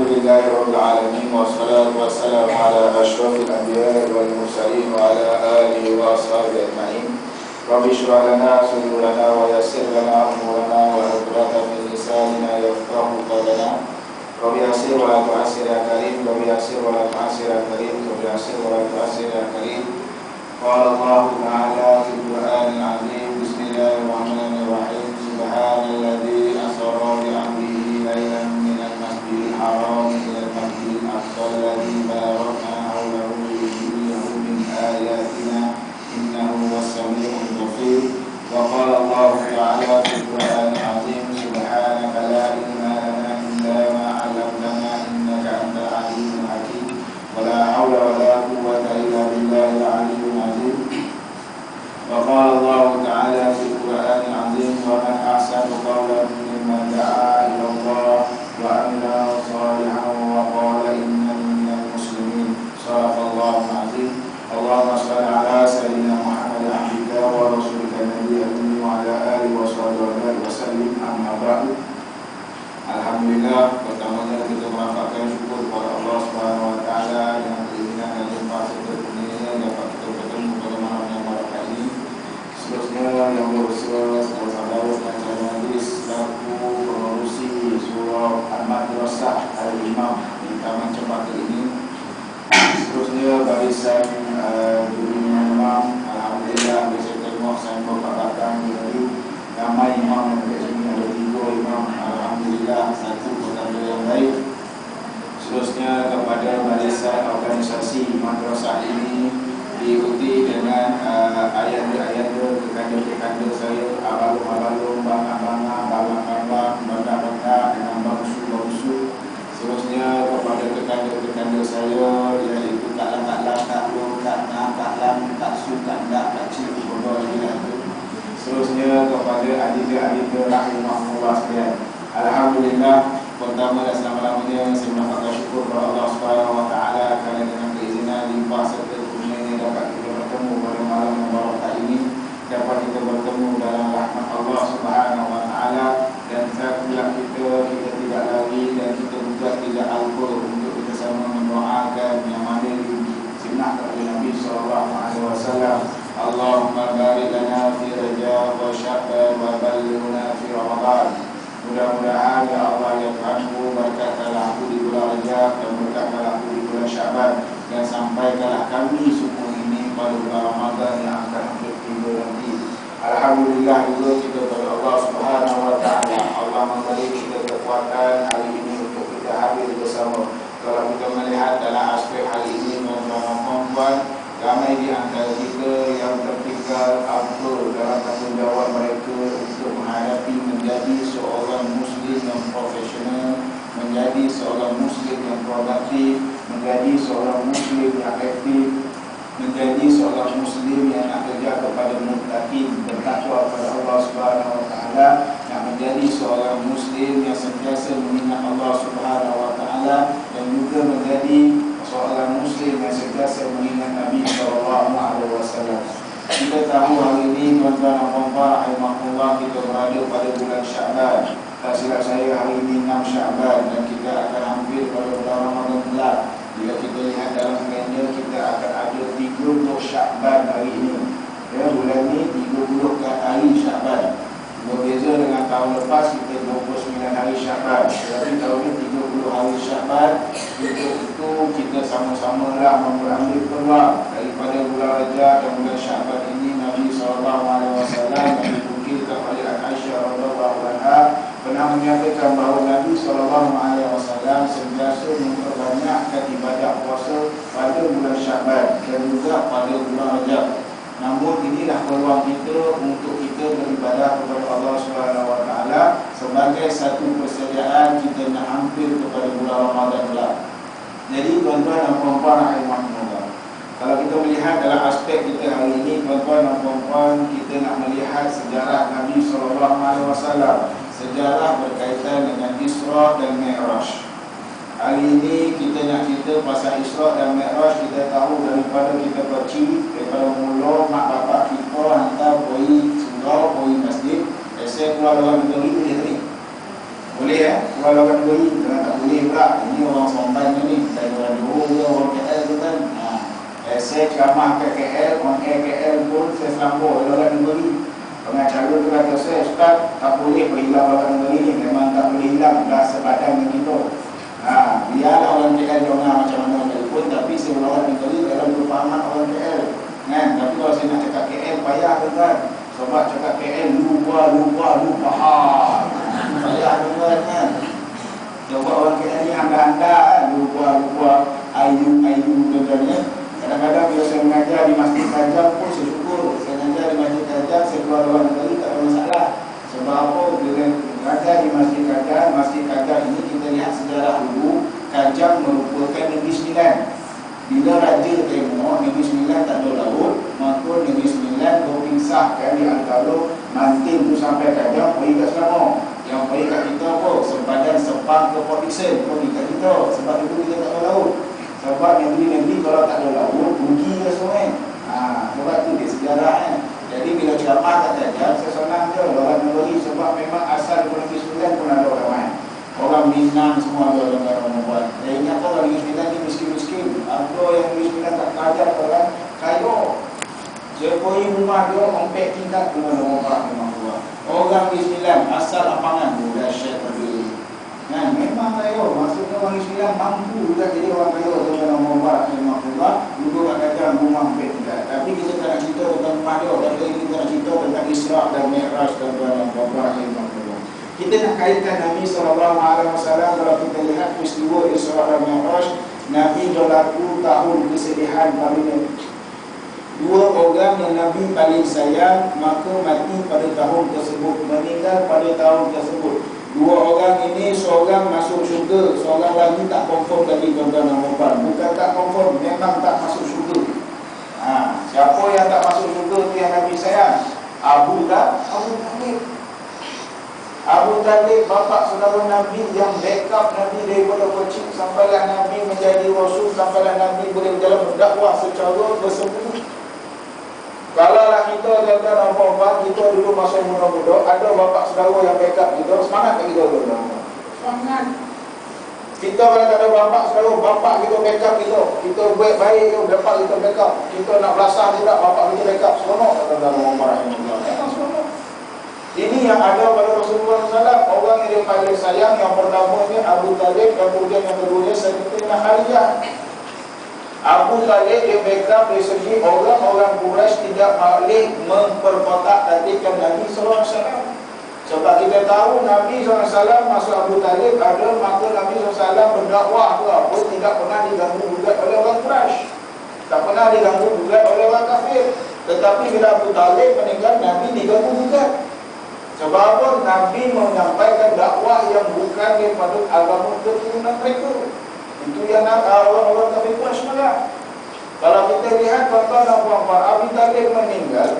Alhamdulillahi Rabbil Alamin. Wassalatu wassalamu ala ashrafil anbiya'i wal mursalin wa ala alihi wa ashabihi ajma'in. Rabbi shrah lana sudurana wa yassir lana umurana wa hlul min lisanina yafqahu qawlana. Rabbi yassir wa la tu'assir ya karim. Rabbi yassir wa la tu'assir ya karim. Rabbi yassir wa la tu'assir ya karim. Qala Allah Ta'ala fil Qur'anil 'azim. Bismillahirrahmanirrahim. Subhanalladzi asra bi 'abdihi lailan minal masjidil haram ilal masjidil aqsa alladzi barakna hawlahu linuriyahu min ayatina innahu was-sami'ul basir. Wa qala Allah Ta'ala fil Qur'anil 'azim. Subhanaka la ilma lana illa ma 'allamtana innaka antal 'alimul hakim. Wa la hawla wa la quwwata illa billahil 'aliyyil 'azim. وقال الله تعالى في القرآن العظيم ومن أحسن قولا ممن دعا إلى الله وعمل صالحا وقال إنني من المسلمين. صدق الله العظيم. اللهم صل على سيدنا محمد عبدك ورسولك النبي الأمي وعلى آله وصحبه وسلم. أما بعد. Alhamdulillah, pertamanya kita merapatkan syukur kepada Allah Subhanahu Wa Taala yang keinginan dan limpah serta kurnianya dapat kita bertemu pada malam yang barakah ini. Seterusnya yang berusaha saudara dan majlis selaku pengurusi surau Al-Madrasah Al-Imam di Taman Cempaka ini. Seterusnya barisan dunia imam. Alhamdulillah bisa tengok saya berkatakan dari ramai imam yang di sini ada 3 imam. Alhamdulillah satu pertanda yang baik. Seterusnya kepada barisan organisasi madrasah ini diikuti dengan ayat-ayat kekanda-kekanda saya, abalung-abalung, bangga-bangga, bangga-bangga, bangga-bangga dengan bangsu-bangsu. Seterusnya kepada kekanda-kekanda saya iaitu tak-lang, tak-lung, tak-nak, tak-lam, tak-su, tak-ndak, tak-cik, bodoh lagi lah itu. Seterusnya kepada adik-adik rahimahullah sekalian. Alhamdulillah, pertama dan selama-lamanya saya mendapatkan syukur kepada Allah Subhanahu Wa Taala kerana dengan keizinan limpah serta kurnianya dapat kita bertemu pada malam yang barakah ini, dapat kita bertemu dalam rahmat Allah Subhanahu Wa Taala, dan setelah kita tidak lari dan kita juga tidak lupa untuk kita sama mendoakan yang mana disunahkan oleh Nabi sallallahu alaihi wasallam. Allahumma barik lana fi Rajab wa Sya'ban wa ballighna fi Ramadan. Mudah-mudahan ya Allah ya Tuhanku, berkatkanlah aku di bulan Rajab dan berkatkanlah aku di bulan Sya'ban, dan sampaikanlah kami semua ini pada bulan Ramadan yang akan tiba nanti. Alhamdulillah juga kita kepada Allah Subhanahu Wa Taala. Allah memberi kita kekuatan hari ini untuk kita hadir bersama. Kalau kita melihat dalam aspek hari ini, tuan-tuan, ramai di antara kita yang tertinggal apa dalam tanggungjawab mereka untuk menghadapi menjadi seorang Muslim yang profesional, menjadi seorang Muslim yang produktif, menjadi seorang Muslim yang aktif, menjadi seorang Muslim yang nak kerja kepada muttaqin, bertakwa kepada Allah Subhanahu Wa Taala, yang menjadi seorang Muslim yang sentiasa mengingat Allah Subhanahu Wa Taala, dan juga menjadi seorang Muslim yang sentiasa mengingat Nabi sallallahu alaihi wasallam. Kita tahu hari ini tuan-tuan dan puan-puan rahimahullah, kita berada pada bulan Sya'ban. Tak silap saya hari ini 6 Sya'ban dan kita akan hampir pada bulan Ramadan pula. Bila kita lihat dalam kalender, kita akan ada 30 Sya'ban hari ini. Ya, bulan ini 30 hari Sya'ban. Berbeza dengan tahun lepas kita 29 hari Sya'ban. Jadi tahun ini 30 hari Sya'ban. Itu kita sama-sama lah mengambil peluang daripada bulan Rajab dan bulan Sya'ban ini. Nabi SAW yang dibukilkan oleh Aisyah radhiyallahu anha pernah menyampaikan bahawa Nabi SAW sentiasa memperbanyakkan ibadah puasa pada bulan Sya'ban dan juga pada bulan Rajab. Namun inilah peluang kita untuk kita beribadah kepada Allah Subhanahu Wa Taala sebagai satu persediaan kita nak hampir kepada bulan Ramadan pula. Jadi tuan-tuan dan puan-puan rahimahullah, kalau kita melihat dalam aspek kita hari ini, tuan-tuan dan puan-puan, kita nak melihat sejarah Nabi SAW, sejarah berkaitan dengan Isra dan Mi'raj. Hari ini kita nak cerita pasal Isra dan Mi'raj. Kita tahu daripada kita kecil, daripada mula mak bapak kita hantar pergi surau, pergi masjid. Saya keluar dalam negeri boleh tak ni? Boleh keluar dalam negeri, jangan tak boleh. boleh pula. Ini orang Somban ni, saya orang Johor ke orang KL tu kan. Saya ceramah ke KL, on air KL pun saya sambung orang negeri. Pengacara tu kata saya, Ustaz, tak boleh berhilang orang negeri ni, memang tak boleh hilang, dah sepadan dengan kita. Biarlah orang KL dengar macam mana telefon, tapi saya orang negeri dalam kefahaman orang KL kan. Tapi kalau saya nak cakap KL, payah kan. Sebab cakap KL, lupa payah kan. Sebab orang KL ni anda-anda kan, lupa ayu contohnya. Kadang-kadang bila saya mengajar di Masjid Kajang pun saya syukur. Saya mengajar di Masjid Kajang, saya keluar luar negeri tak ada masalah. Sebab apa? Bila mengajar di Masjid Kajang ini kita lihat sejarah dulu. Kajang merupakan Negeri Sembilan. Bila Raja tengok Negeri Sembilan tak ada laut, maka Negeri Sembilan berpisahkan di antara Mantin tu sampai Kajang pergi kat Selangor. Yang pergi kat kita apa? Sempadan Sepang ke Port Dickson pergi kat kita. Sebab itu kita tak ada laut. Sebab negeri-negeri kalau tak ada laut, rugi ke semua. Sebab tu dia sejarah kan. Jadi bila ceramah kat Kajang, saya senang je orang negeri. Sebab memang asal Negeri Sembilan pun ada orang main. Orang Minang semua ada orang buat. Saya ingat orang Negeri Sembilan ni miskin-miskin. Ada yang Negeri Sembilan tak kajar orang kaya. Saya pergi rumah dia, ompek tingkat pun ada orang memang buat. Orang Negeri Sembilan asal lapangan budak syed tadi. Memang kaya. Maksudnya orang Negeri Sembilan mampu juga jadi orang kaya. Dengan orang buat memang buat. Duduk kat Kajang rumah ompek tingkat. Tapi kita tak nak cerita tentang rumah dia. Tapi kita nak cerita tentang Isra dan Mi'raj dan orang memang buat. Kita nak kaitkan Nabi SAW. Kalau kita lihat peristiwa Isra dan Mi'raj, Nabi berlaku tahun kesedihan paling. Dua orang yang Nabi paling sayang, maka mati pada tahun tersebut, meninggal pada tahun tersebut. Dua orang ini, seorang masuk syurga, seorang lagi tak confirm lagi tuan-tuan dan puan. Bukan tak confirm, memang tak masuk syurga. Siapa yang tak masuk syurga tu yang Nabi sayang? Abu Talib, bapa saudara Nabi yang backup Nabi daripada kecil sampailah Nabi menjadi Rasul, sampailah Nabi boleh berjalan berdakwah secara bersembunyi. Kalau lah kita tuan-tuan dan puan, kita dulu masa muda-muda, ada bapa saudara yang backup kita, semangat tak kita tuan-tuan? Semangat. Kita kalau tak ada bapa saudara, bapa kita backup kita. Kita baik-baik je, bapa kita backup. Kita nak belasah juga, bapa kita backup. Seronok tak tuan-tuan dan puan? Memang seronok. Ini yang ada pada Rasulullah SAW. Orang yang dia paling sayang, yang pertamanya Abu Talib, kemudian yang kedua Sayyidatina Khalijah. Abu Talib dia backup dari segi orang-orang Quraisy tidak boleh memperkotak-katikkan Nabi SAW. Sebab kita tahu Nabi SAW masuk Abu Talib ada, maka Nabi SAW berdakwah ke apa, tidak pernah diganggu-gugat oleh orang Quraisy, tak pernah diganggu-gugat oleh orang kafir. Tetapi bila Abu Talib meninggal, Nabi diganggu-gugat. Sebab apa? Nabi menyampaikan dakwah yang bukan daripada agama keturunan mereka. Itu yang orang-orang kafir Quraisy marah. Kalau kita lihat tuan-tuan dan puan-puan, Abu Talib meninggal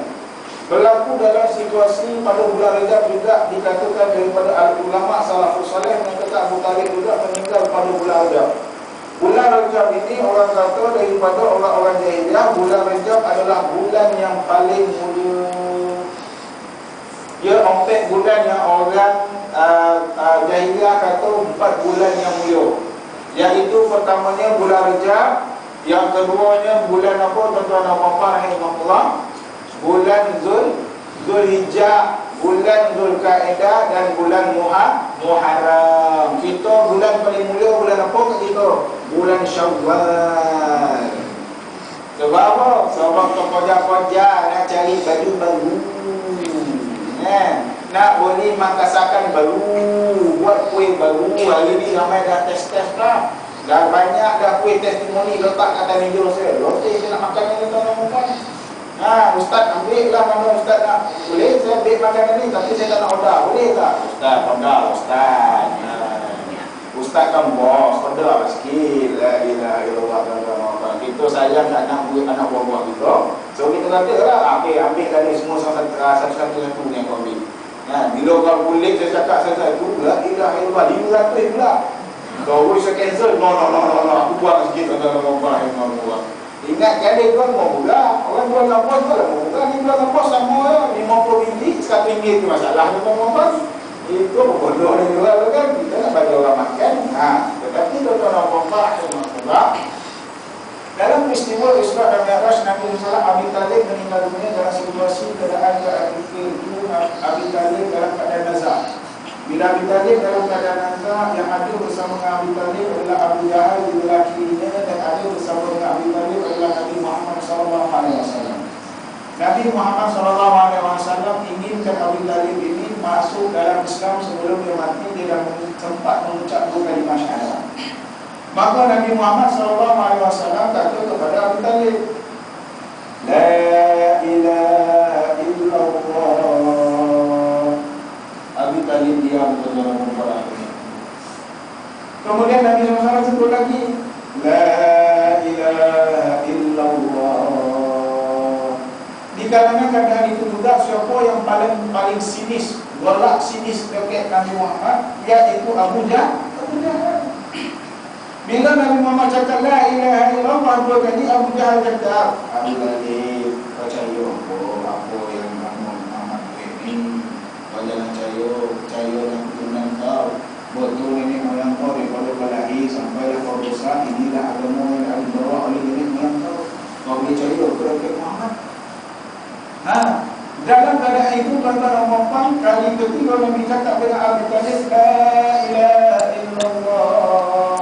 berlaku dalam situasi pada bulan Rajab juga, dikatakan daripada ulama salafus saleh yang kata Abu Talib juga meninggal pada bulan Rajab. Bulan Rajab ini orang kata daripada orang-orang jahiliyah, bulan Rajab adalah bulan yang paling mulia. Dia ompek bulan yang orang jahiliyah kata 4 bulan yang mulia. Iaitu pertamanya bulan Rajab, yang keduanya bulan apa tuan-tuan dan puan-puan rahimahullah? Bulan Zulhijjah, bulan Zulkaidah dan bulan Muharram. Kita bulan paling mulia bulan apa kat kita? Bulan Syawal. Sebab apa? Sebab terkoja-koja nak cari baju baru. Nak boleh makasakan baru, buat kuih baru. Hari ni ramai dah test-test dah. Dah banyak dah kuih testimoni letak kat meja saya. Roti saya nak makan ni tuan-tuan. Ustaz ambil lah mana Ustaz nak. Boleh saya ambil makanan ni, tapi saya tak nak order. Boleh tak? Ustaz order Ustaz. Ustaz kan bos, order lah sikit. La ilaha illallah. Kita sayang nak buat anak buah-buah kita. So kita kata lah, ambil tadi semua satu-satu yang kau ambil. Bila kau kulit saya cakap satu-satu, la ilaha illallah 500 pula. Kau saya cancel. No, aku buat sikit tuan-tuan. Ingat kali kau mau pula. Orang buat kampus tu lah mau pula. Ni buat kampus sama ya 50 biji, RM1 itu masalah tuan-tuan. Itu bodoh ni juga kan. Kita nak bagi orang makan. Isra. Dalam peristiwa Isra dan Mi'raj, Nabi Muhammad Abi Talib meninggal dunia dalam situasi keadaan itu Abi Talib dalam keadaan nazar. Bila Abi Talib dalam keadaan nazar, yang ada bersama dengan Abi Talib adalah Abu Jahal di belah kirinya, dan ada bersama dengan Abi Talib adalah Nabi Muhammad SAW. Nabi Muhammad SAW inginkan Abi Talib ini masuk dalam Islam sebelum dia mati. Dia dah sempat mengucap 2 kalimah syahadat. Maka Nabi Muhammad SAW kata kepada Abi Talib, La ilaha illallah. Abi Talib diam dalam perkara ini. Kemudian Nabi SAW sebut lagi, La ilaha illallah. Di kalangan keadaan itu juga, siapa yang paling sinis, golak sinis dekat Nabi Muhammad, iaitu Abu Jahal. Bila Nabi Muhammad cakap La ilaha illallah 2 kali, Abu Jahal cakap, Abu Talib, percaya apa yang Muhammad ini, kau jangan percaya dengan keturunan kau, betul nenek moyang kau daripada berlahir sampailah kau besar, inilah agama yang dibawa oleh nenek moyang kau. Kau percaya kepada Muhammad? Dalam keadaan itu, tuan-tuan dan puan, kali ketiga Nabi cakap dengan Abu Talib, La ilaha illallah.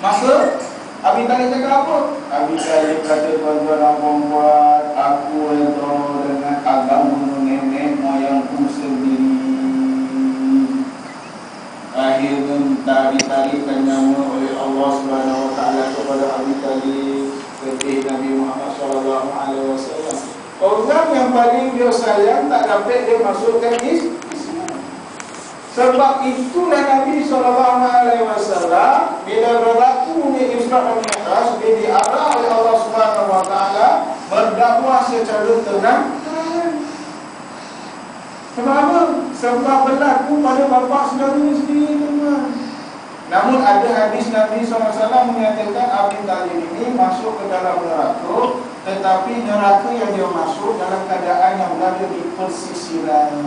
Maka Abi Talib cakap apa? Abi Talib kata, tuan-tuan dan puan, aku redha dengan agama nenek moyangku sendiri. Akhirnya ditarik-tarikan nyawa oleh Allah SWT kepada Abi Talib, kekasih Nabi Muhammad SAW. Orang yang paling dia sayang tak dapat dia masukkan Islam. Sebab itulah Nabi SAW bila berlakunya Isra dan Mi'raj, dia diarah oleh Allah SWT berdakwah secara tenang. Sebab apa? Sebab berlaku pada bapa saudara sendiri, teman. Namun ada hadis Nabi SAW menyatakan Abi Talib ini masuk ke dalam neraka, tetapi neraka yang dia masuk dalam keadaan yang berada di persisiran.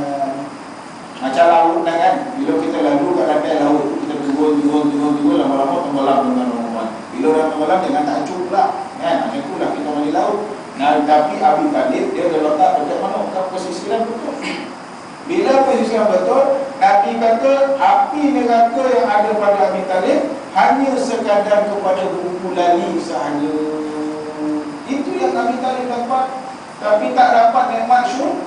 Macam laut lah kan, bila kita lalu kat lantai laut, kita turun, lama-lama tenggelam dengan orang. Bila orang tenggelam, jangan takjub pula kan, macam tu lah kita mandi laut. Nah, tapi Abi Talib dia letak dekat mana? Kat persisiran betul. Bila persisiran betul, Nabi kata api neraka yang ada pada Abi Talib hanya sekadar kepada buku lali sahaja. Itu yang Abi Talib dapat, tapi tak dapat nikmat syurga.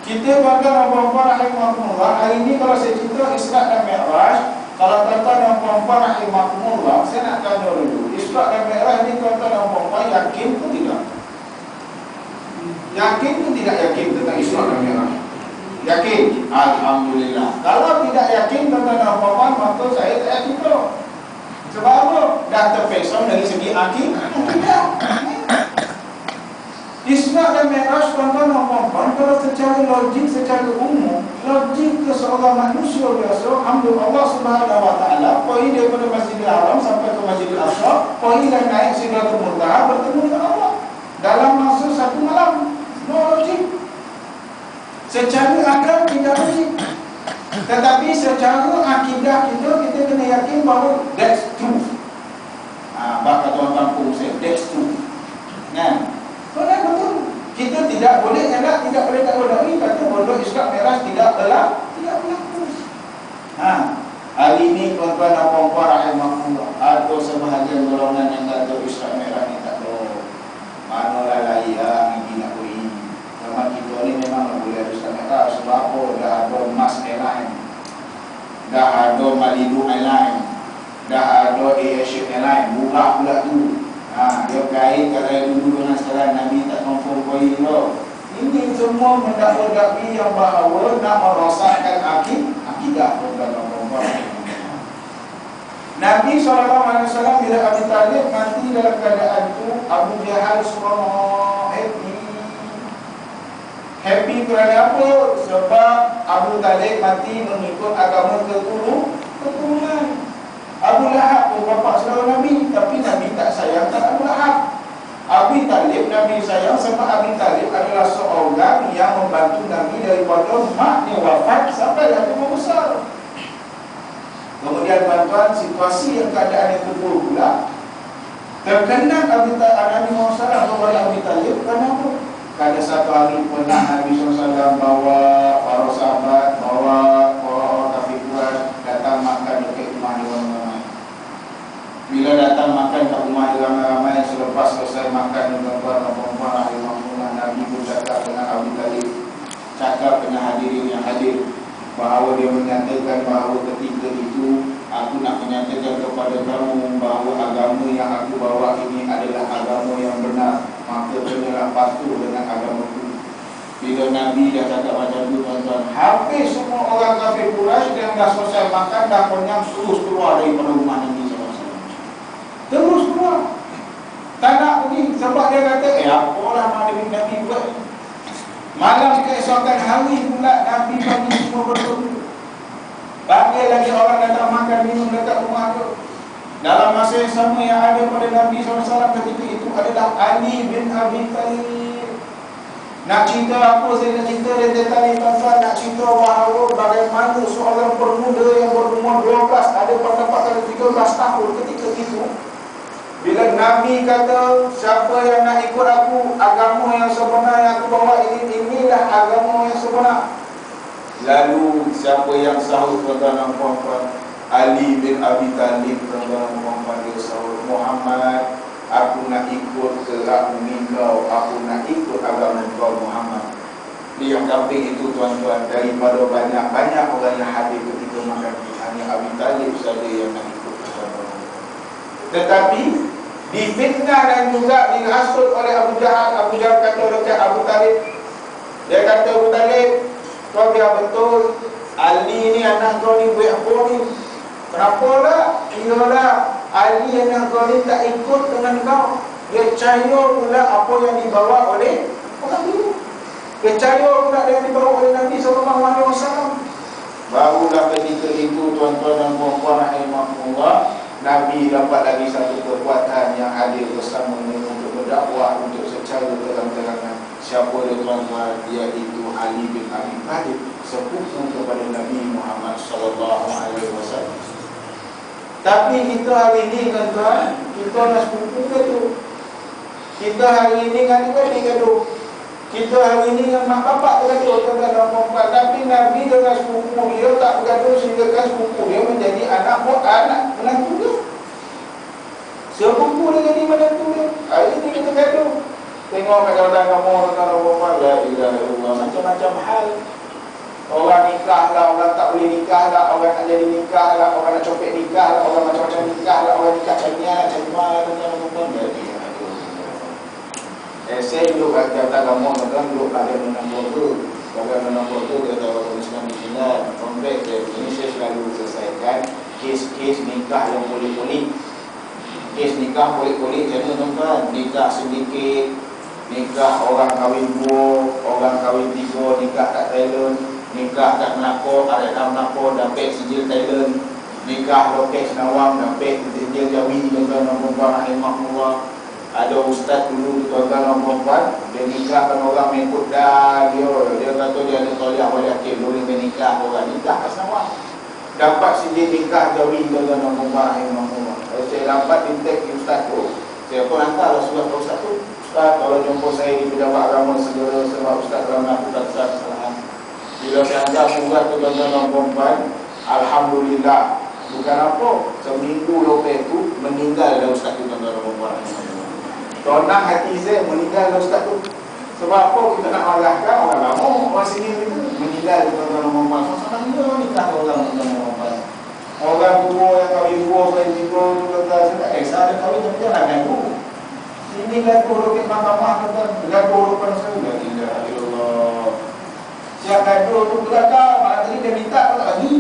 Kita tuan-tuan dan puan-puan rahimahumullah, hari ini kalau saya cerita Isra dan Mi'raj, kalau tuan-tuan dan puan-puan rahimahumullah, saya nak tanya dulu, Isra dan Mi'raj ini tuan-tuan dan puan-puan yakin ke tidak? Yakin ke tidak yakin tentang Isra dan Mi'raj? Yakin? Alhamdulillah. Kalau tidak yakin tuan-tuan dan puan-puan, maka saya tak yakin tu. Sebab apa? Dah terpesong dari segi akidah. Isra dan Mi'raj, tuan-tuan dan puan-puan, kalau secara logik, secara umum, logik ke seorang manusia biasa, alhamdulillah Allah Subhanahu wa taala pergi daripada Masjidil Haram sampai ke Masjidil Aqsa, pergi dan naik Sidratul Muntaha bertemu dengan Allah dalam masa 1 malam. No logik. Secara akal tidak logik. Tetapi secara akidah kita kena yakin bahawa that's truth. Bak kata orang kampung saya, that's truth. Kan? Betul. Kita tidak boleh elak, tidak boleh tak boleh kata bodoh Isra Mi'raj tidak berlaku. Hari ini tuan-tuan dan puan-puan rahimahullah, ada sebahagian golongan yang kata Isra Mi'raj ni tak boleh. Manalah layak yang nak beri. Zaman kita ni memang tak boleh Isra Mi'raj. Sebab apa? Dah ada Mas Airline, dah ada Malibu Airline, dah ada Asia Airline, buka pula tu. Dia kait kalau dulu dengan sekarang Nabi tak confirm poin tu. Ini semua mendakwa-dakwi yang bahawa nak merosakkan akidah perempuan. Nabi SAW bila Abi Talib mati dalam keadaan itu, Abu Jahal semua happy kerana apa? Sebab Abu Talib mati mengikut agama keturunan. Abu Lahab pun bapa saudara Nabi, tapi Nabi tak sayangkan Abu Lahab. Abi Talib Nabi sayang sebab Abi Talib adalah seorang yang membantu Nabi daripada maknya wafat sampai Nabi membesar. Kemudian tuan-tuan tuan-tuan, situasi yang keadaan yang terburuk pula, terkena Nabi Muhammad SAW kepada Abi Talib. Kenapa? Karena satu hari pernah Nabi SAW bawa para sahabat, bawa orang kafir Quraisy datang makan dekat rumah ramai-ramai. Bila datang makan ke rumah ramai-ramai, selepas selesai makan dengan tuan-tuan ahli makmumah, Nabi pun cakap dengan Abi Talib, cakap dengan hadirin yang hadir, bahawa dia menyatakan bahawa ketika itu aku nak menyatakan kepada kamu bahawa agama yang aku bawa ini adalah agama yang benar, maka kenalah patuh dengan agamaku. Bila Nabi dah cakap macam tu, tuan-tuan, habis semua orang kafir Quraisy yang dah selesai makan, dah kenyang, terus keluar daripada rumah Nabi SAW. Terus keluar. Tak nak pergi sebab dia kata, apalah Nabi buat. Malam keesokan hari pula Nabi bagi semua bertemu. Panggil lagi orang datang makan minum dekat rumah tu. Dalam masa yang sama yang ada pada Nabi SAW ketika itu adalah Ali bin Abi Talib. Nak cerita apa saya nak cerita dari tadi tuan-tuan, nak cerita bahawa bagaimana seorang pemuda yang berumur 12, ada pendapat ada 13 tahun ketika itu, bila Nabi kata siapa yang nak ikut aku, agama yang sebenar yang aku bawa inilah agama yang sebenar. Lalu siapa yang sahut, tuan-tuan dan puan-puan? Ali bin Abi Talib, tuan-tuan dan puan-puan, dia sahut, Muhammad, aku nak ikut agama kau, aku nak ikut agama kau Muhammad. Dia kambing itu, tuan-tuan, daripada banyak-banyak orang yang hadir ketika makan, hanya Abi Talib saja yang nak ikut, tuan-tuan. Tetapi difitnah dan juga dirasut oleh Abu Jahal. Abu Jahal kata dekat Abu Talib, dia kata, Abu Talib, kau biar betul Ali ni anak kau ni buat apa ni? Kenapa lah? Ialah Ali anak kau ni tak ikut dengan kau. Dia percaya pula apa yang dibawa oleh orang dulu. Dia percaya pula yang dibawa oleh Nabi SAW. Barulah ketika itu, tuan-tuan dan puan-puan rahimahullah, Nabi dapat lagi satu kekuatan yang hadir bersama untuk berdakwah, untuk secara terang-terangan. Siapa dia, tuan-tuan? Dia itu Ali bin Abi Talib, sepupu kepada Nabi Muhammad SAW. Tapi kita hari ini, tuan-tuan, kita nak sepupu ke tu? Kita hari ini kan adik ke tu? Kita hari ini dengan mak bapak bergaduh, tuan-tuan dan puan-puan. Tapi Nabi dengan sepupu dia tak bergaduh sehingga kan sepupu dia menjadi anak menantu dia. Sepupu dia jadi menantu dia. Hari ini kita gaduh. Tengok kat jalan kamu, tuan-tuan dan puan-puan, la ilaha illallah, macam-macam hal. Orang nikah lah, orang tak boleh nikah lah, orang nak jadi nikah lah, orang nak copet nikah lah, orang macam-macam nikah lah, orang nikah carinya lah, cari mana, tuan-tuan dan puan-puan. Saya duduk kat agama, tuan-tuan, duduk pada nombor tu. Pada nombor tu, dia kata orang Islam di China, komplek dia. Ini saya selalu selesaikan kes-kes nikah yang polik-polik. Kes nikah polik-polik, jadi tuan-tuan, nikah sedikit, nikah orang kahwin 2, orang kahwin 3, nikah kat Thailand, nikah kat Melaka, kat Melaka, dapat sijil Thailand, nikah lokek Senawang, dapat sijil Jawi, tuan-tuan dan puan-puan rahimahullah. Ada ustaz dulu, tuan-tuan dan puan-puan, dia nikahkan orang mengikut dah dia kata dia ada toliah wali akhir, boleh menikah orang, nikah kat Senawang, dapat sijil nikah Jawi, tuan-tuan dan puan-puan rahimahullah. Saya dapat intek ustaz tu, saya pun hantar surat ke ustaz tu, ustaz kalau jumpa saya di pejabat agama segera sebab ustaz telah melakukan kesalahan. Bila saya hantar surat tu, tuan-tuan dan puan-puan, alhamdulillah, bukan apa, seminggu lepas tu meninggal dah ustaz tu, tuan-tuan dan puan-puan. Tonang hati saya meninggal dah ustaz tu. Sebab apa kita nak marahkan orang lama, orang sini itu meninggal, tuan-tuan dan puan-puan. Sama-sama dia nikah orang, tuan-tuan dan puan-puan. Orang tua yang kahwin 2, kahwin 3, tuan-tuan, saya tak kisah ada kahwin, tapi jangan ganggu. Ini gaduh dekat mahkamah, tuan-tuan, gaduh depan saya. La ilaha illallah. Siap gaduh tu belakang, malam tadi dia minta pun tak bagi.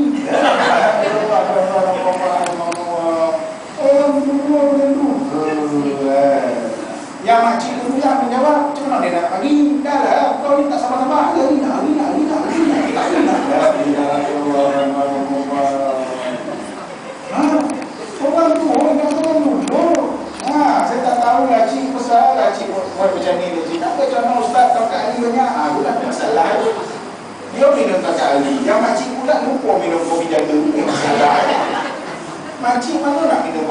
Orang tua gaduh. Yang makcik dulu yang menjawab, macam mana dia nak bagi? Dah lah, kau minta sama-sama. Hari nak. Orang tu, orang dulu. Saya tak tahu lah cik besar lah cik buat macam ni. Cik tak macam mana ustaz tak kat Ali banyak. Bukan masalah. Dia minum tak kat Ali.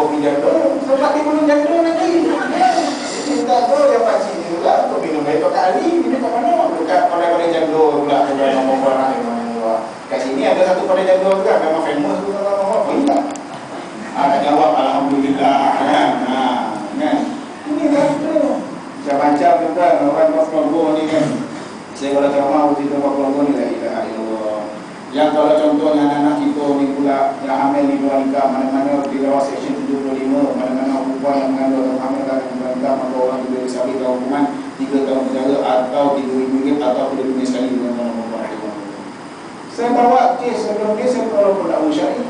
kopi jadul, sebab dia belum jadul lagi. Cinta tu yang pakcik ni juga, tu minum itu kali, minum kat mana? Dekat pada jadul pula, ada nama orang yang kat sini ada satu pada jadul juga, memang famous tu nama orang, boleh tak? Tak jawab, Alhamdulillah, kan? Kan? Ini kan tu. Macam-macam tu kan, orang Keluarga ni kan. Saya kalau ceramah, cerita Keluarga ni, la ilaha illallah. Yang kalau contohnya anak-anak kita ni pula yang hamil di luar nikah, mana-mana di bawah seksyen 75, mana-mana perempuan yang mengandung atau hamil dalam luar nikah, maka orang juga disabitkan hukuman 3 tahun penjara atau RM3,000 atau RM3,000 sekali dengan perempuan. Saya bawa kes sebelum ni, saya kalau berdakwah syar'i,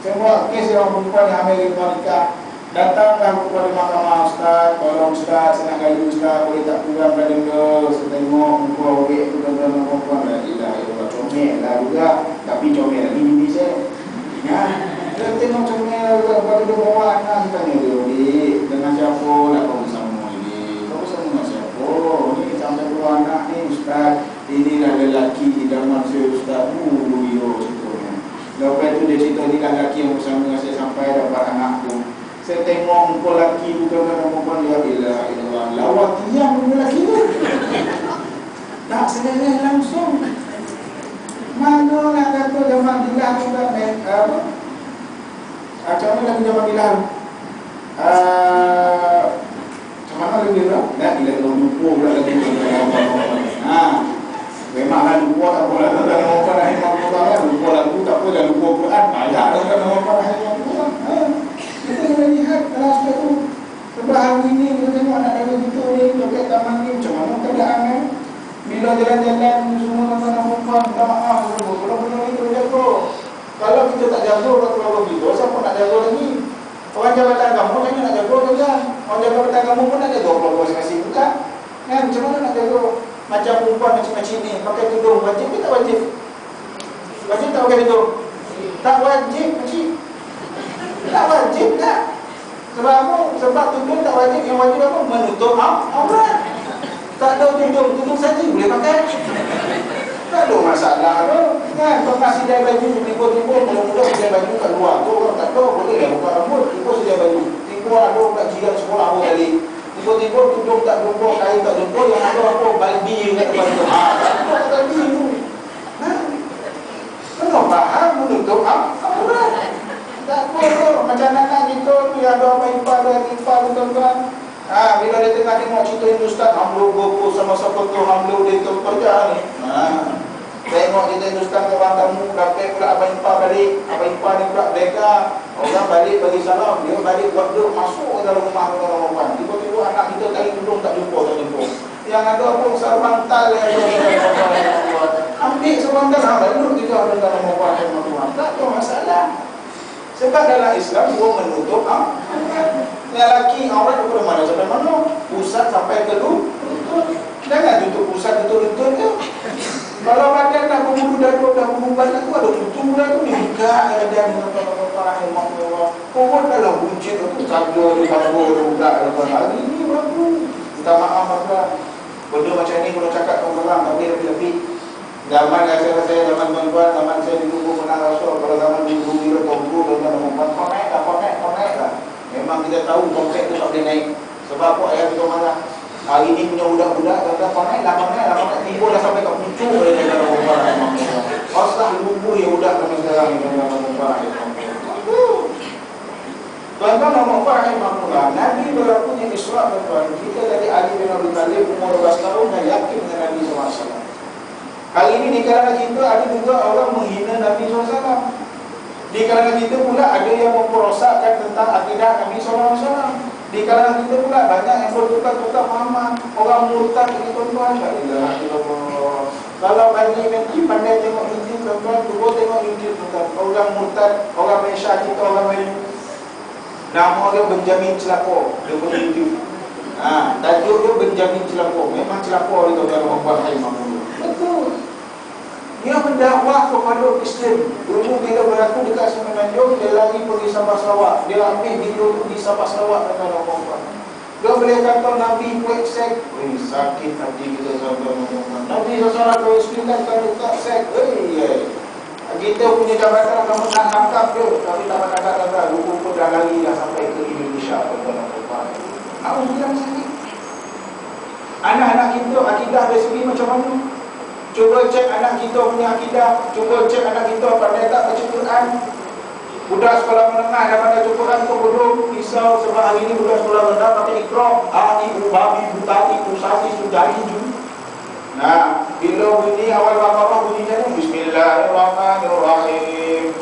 saya bawa kes yang perempuan yang hamil di luar nikah. Datanglah kepada mahkamah, Ustaz, tolong Ustaz, senang kali Ustaz, boleh tak kurang pada denda, saya tengok muka orang tu dan perempuan dah tidak, comel lah juga, tapi comel lagi bini saya. Ya, saya tengok comel juga, pada dia bawa anak, saya tanya dia, dengan siapa nak kau bersama ini? Kau bersama dengan siapa? Ni sampai dua anak ni Ustaz, inilah lelaki idaman saya Ustaz, biro situ. Lepas tu dia cerita ni lelaki yang bersama dengan saya sampai dapat anak tu. Saya tengok muka lelaki bukan dengan perempuan, ya ilah ilah lawak tiang dengan lelaki tu. Tak selesai langsung. Mana nak kata zaman dilah tu tak apa? Macam mana lagi zaman dilah? Macam mana lagi tu? Dah bila tu lupa pula lagi. Memanglah lupa tak boleh dalam orang rahimahullah, lupa lagu tak apa, dah lupa Quran. Banyak dalam orang rahimahullah. Kita kena lihat dalam aspek tu. Sebab hari ni kita tengok anak-anak kita ni dekat taman ni macam mana keadaan kan. Bila jalan-jalan semua tuan-tuan perempuan minta maaf semua. Kalau benda ni kena jaga. Kalau kita tak jaga kat keluarga kita, siapa nak jaga lagi? Orang jabatan kamu jangan nak jaga kan. Orang jabatan kamu pun nak jaga keluarga masing-masing bukan? Kan macam mana nak jaga? Macam perempuan macam-macam ni pakai tudung wajib ke tak wajib? Wajib tak pakai tudung? Tak wajib makcik. Tak wajib tak? Sebab apa? Sebab tudung tak wajib. Yang wajib apa? Menutup aurat. Tak ada tudung saja boleh pakai. Tak ada masalah tu. Kan? Kau kasih dia baju tiba-tiba mudah-mudah dia baju kat luar tu orang tak tahu boleh lah buka rambut. Tiba sedia baju. Tiba ada kat jiran sekolah apa kali. Tiba-tiba tudung tak jumpa, kain tak jumpa, yang ada apa? Balbi kat depan tu. Tak ada balbi tu. Kena faham menutup aurat. Tak apa macam anak kita tu yang ada apa ipar tuan-tuan. Bila dia tengah tengok cerita Hindustan, hamlu gopo sama siapa tu hamlu dia tu kerja ni. Tengok cerita Hindustan kawan kamu dapat pula abang ipar balik, abang ipar ni pula bega. Orang balik bagi salam, dia balik buat duduk masuk dalam rumah orang. Tiba-tiba anak kita tarik tudung tak jumpa. Yang ada apa sarbantal yang ambil sarbantal lalu juga dalam rumah orang. Tak ada masalah. Sebab dalam Islam dia menutup lelaki aurat daripada mana sampai mana? Pusat sampai ke lutut. Jangan tutup pusat lutut ke. Kalau badan dah berbulu dadu dah berubah tu ada tutup dah tu ni buka dia orang yang makmur. Kau dalam buncit tu jaga dia bangga dia buka depan hari ni baru. Minta maaf apa. Benda macam ni kalau cakap orang tak boleh lebih-lebih. Zaman saya zaman tuan-tuan, zaman saya dulu pernah rasa kalau zaman dulu dia tunggu dengan konek lah. Memang kita tahu konek tu tak boleh naik. Sebab apa ayah kita marah. Hari ni punya budak-budak kata konek lah tiba dah sampai kat pucuk dia dalam rumah. Aslah lubu ya budak kami sekarang ni dalam rumah. Tuan-tuan dan puan rahimahullah, Nabi berlakunya Isra' tuan-tuan. Kita dari Ali bin Abi Thalib umur 12 tahun dah yakin dengan Nabi SAW. Kali ini di kalangan kita ada juga orang menghina Nabi SAW. Di kalangan kita pula ada yang memperosakkan tentang akidah Nabi SAW. Di kalangan kita pula banyak yang bertukar-tukar pemahaman. Orang murtad ini tuan-tuan. Kalau bagi nanti pandai tengok Injil tuan-tuan, cuba tengok Injil tuan-tuan. Orang murtad, orang Malaysia kita, orang Melayu. Nama dia Benjamin Celako. Dia punya Injil. Tajuk dia Benjamin Celako. Memang celako dia tuan-tuan orang Rahimahullah. Betul. Dia mendakwah kepada Islam. Dulu bila berlaku dekat Semenanjung, dia lari pergi Sabah Sarawak. Dia ambil video tu di Sabah Sarawak dengan orang-orang. Dia boleh kata Nabi buat sek. Sakit hati kita sahabat-sahabat. Nabi SAW ke Islam kan dekat sek. kita punya jabatan kamu nak tangkap je, tapi tak tangkap-tangkap, hukum pun dah lari dah sampai ke Indonesia. Aku bilang sangat. Anak-anak kita akidah dari segi macam mana? Cuba cek anak kita punya akidah, cuba cek anak kita pandai tak baca Quran. Budak sekolah menengah dah pandai baca Quran tu bodoh, risau sebab hari ni budak sekolah menengah pakai Iqra, ibu babi butati pusati sudari ju. Nah, bila bunyi awal Baqarah bunyinya ni Bismillahirrahmanirrahim.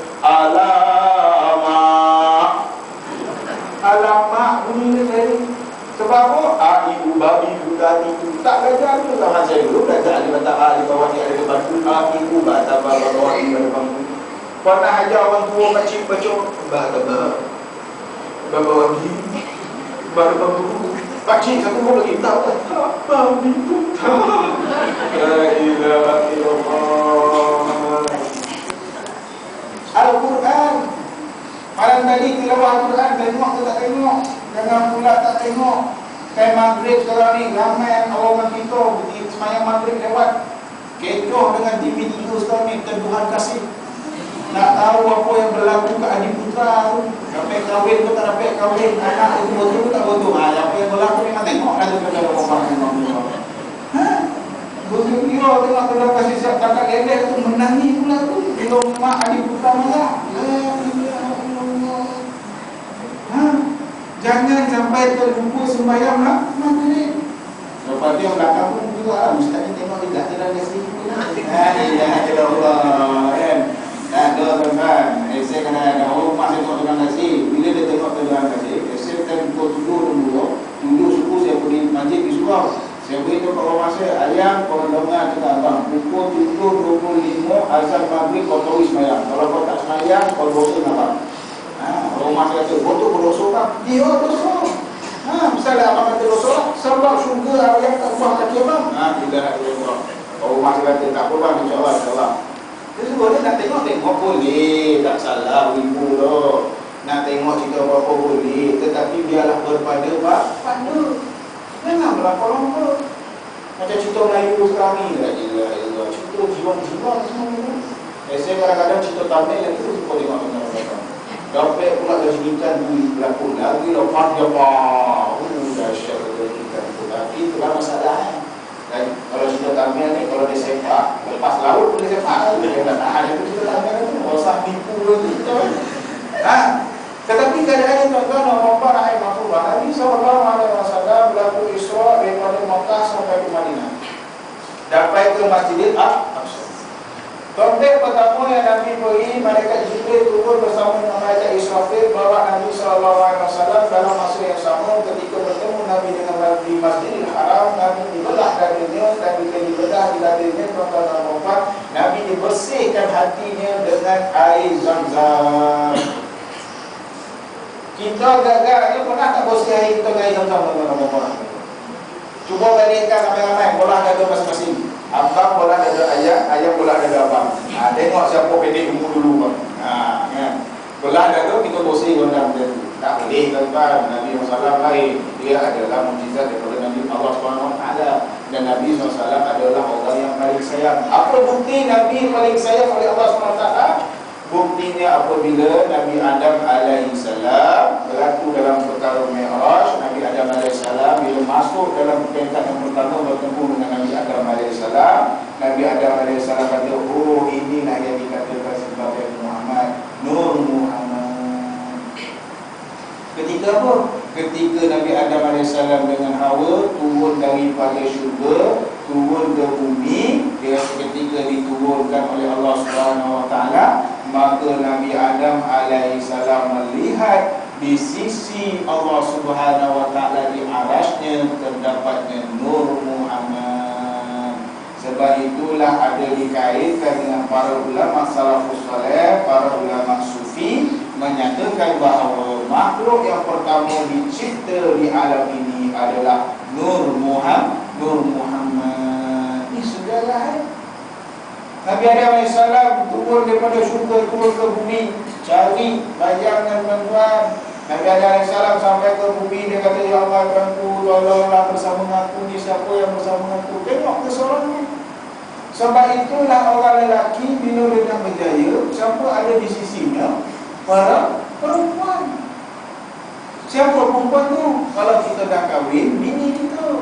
Alamak bunyinya tadi. Sebab apa? Ibu babi butati tu tak belajar tu zaman saya dulu belajar di bawah di bawah di ada batu ibu bata bawah di bawah. Pernah ajar orang tua makcik baca bawah di baru pakcik satu pun lagi tahu apa itu. La ilaha illallah. Al-Quran. Malam tadi tilawah Al-Quran, tengok ke tak tengok? Jangan pula tak tengok. Kayak maghrib sekarang ni ramai orang kita semayang maghrib lewat kecoh dengan TV3 sekarang ni, Tuhan kasih. Nak tahu apa yang berlaku ke adik putra tu, sampai kahwin ke tak sampai kahwin, anak itu betul ke tak betul. Apa yang berlaku memang tengok lah tu pada orang memang. Betul dia tengok Tuhan kasih siap kakak ledek tu menangis pula tu. Bila mak adik putra marah. Jangan sampai terlupa sembahyang lah maghrib. Lepas dia belakang pun juga lah, ustaz ni tengok dia tak jalan ke sini pun. Jangan jalan Allah kan. Ada tuan-tuan, saya kena ada orang rumah saya tengok Tuhan kasih. Bila dia tengok Tuhan kasih, saya kata pukul 7 dulu, 7 suku saya pergi masjid di surau. Saya beritahu kat rumah saya, ayam korang dengar kata abang, pukul 7.25 azan maghrib kau tahu semayang. Kalau kau tak semayang, kau dosa abang. Rumah saya kata, betul berdosa tak? Dia dosa. Misalnya abang kata dosa, sebab syurga ayam tak buah kaki abang. Bila nak dosa. Rumah saya kata, tak apa bang, insyaAllah, insyaAllah. Jadi boleh nak tengok boleh, tak salah ibu loh. Nak tengok cerita apa-apa boleh, tetapi biarlah berpada pada. Jangan berlampau-lampau. Macam cerita Melayu sekarang ni, cerita jiwa-jiwa semua ni. Saya kadang-kadang cerita Tamil lagi tu suka tengok tentang dapat pula rajinikan duit berlakon lagi lepas dia dahsyat rajinikan tu. Tapi itulah masalah. Kalau cerita Tamil ni, kalau dia sepak, lepas laut pun dia sepak. Dia tak tahan itu cerita Tamil tu. Rasa tipu itu. Tetapi kadang-kadang tuan-tuan orang-orang rahim makhlumat, Nabi SAW berlaku Isra daripada Makkah sampai ke Madinah. Dapat ke Masjidil Aqsa. Topik pertama yang Nabi pergi, malaikat Jibril turun bersama dengan malaikat Israfil bawa Nabi SAW dalam masa yang sama. Ketika bertemu Nabi dengan di Masjidil Haram, Nabi dibelah dagingnya, dan bila dibelah di dagingnya, tuan-tuan dan puan-puan, Nabi dibersihkan hatinya dengan air Zam-Zam. Kita gagal, pernah tak bersih air kita dengan air Zam-Zam, tuan-tuan dan puan-puan? Cuba balikkan ramai-ramai, bola dada masing-masing. Abang bola dada ayah, ayah bola dada abang. Tengok siapa pendek umur dulu bang. Kan? Bola dada kita bersih gondang dia. Tak boleh tuan-tuan. Nabi SAW lain. Dia adalah mukjizat daripada Nabi Allah SWT. Dan Nabi SAW adalah orang yang paling sayang. Apa bukti Nabi paling sayang oleh Allah SWT? Buktinya apabila Nabi Adam alaihissalam berlaku dalam perkara Mi'raj. Nabi Adam alaihissalam bila masuk dalam peringkat yang pertama bertemu dengan Nabi Adam alaihissalam, Nabi Adam alaihissalam kata, oh inilah yang dikatakan sebagai Muhammad, Nur Muhammad. Ketika apa? Ketika Nabi Adam alaihissalam dengan Hawa turun daripada syurga, turun ke bumi, dia ketika diturunkan oleh Allah SWT, maka Nabi Adam alaihissalam melihat di sisi Allah SWT di arasnya terdapatnya Nur Muhammad. Sebab itulah ada dikaitkan dengan para ulama salafus saleh, para ulama sufi menyatakan bahawa makhluk yang pertama dicipta di alam ini adalah Nur Muhammad. Ini sudahlah. Nabi Adam AS turun daripada syurga, turun ke bumi, cari bayangan tuan-tuan. Nabi Adam AS sampai ke bumi, dia kata, ya Allah Tuanku, tolonglah bersama aku ni, siapa yang bersama aku? Tengok ke seorang ni. Sebab itulah orang lelaki bila dia nak berjaya, siapa ada di sisinya? Para perempuan. Siapa perempuan tu? Kalau kita dah kahwin, bini kita.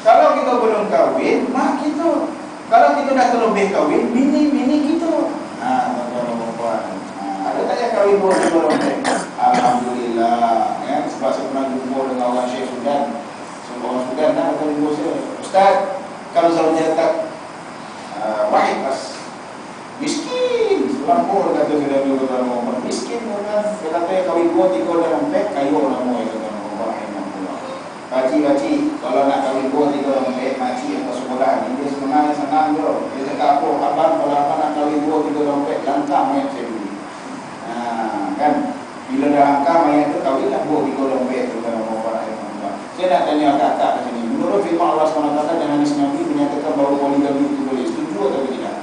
Kalau kita belum kahwin, mak kita. Kalau kita dah terlebih kahwin, bini kita. Tuan-tuan dan puan. Ada tak yang kahwin dua orang? Alhamdulillah. Ya, sebab saya pernah jumpa dengan orang Syekh Sudan. Orang Sudan nak kata jumpa saya, Ustaz, kalau saya tak wahid pas miskin, selampur kata saya dulu kata orang miskin kan. Dia kata kahwin dua tiga dalam pek kayu orang mau kata orang rahimahullah. Pakcik, kalau nak kahwin dua tiga dalam pek, makcik atau sekolah ni dia sebenarnya senang je. Dia cakap apa, abang kalau abang nak kahwin dua tiga dalam pek, langkah mayat saya dulu. Kan, bila dah langkah mayat tu kahwinlah dua tiga dalam pek tu kan orang rahimahullah. Saya nak tanya kakak kat sini, menurut firman Allah SWT dan hadis Nabi menyatakan bahawa poligami itu boleh, setuju atau tidak?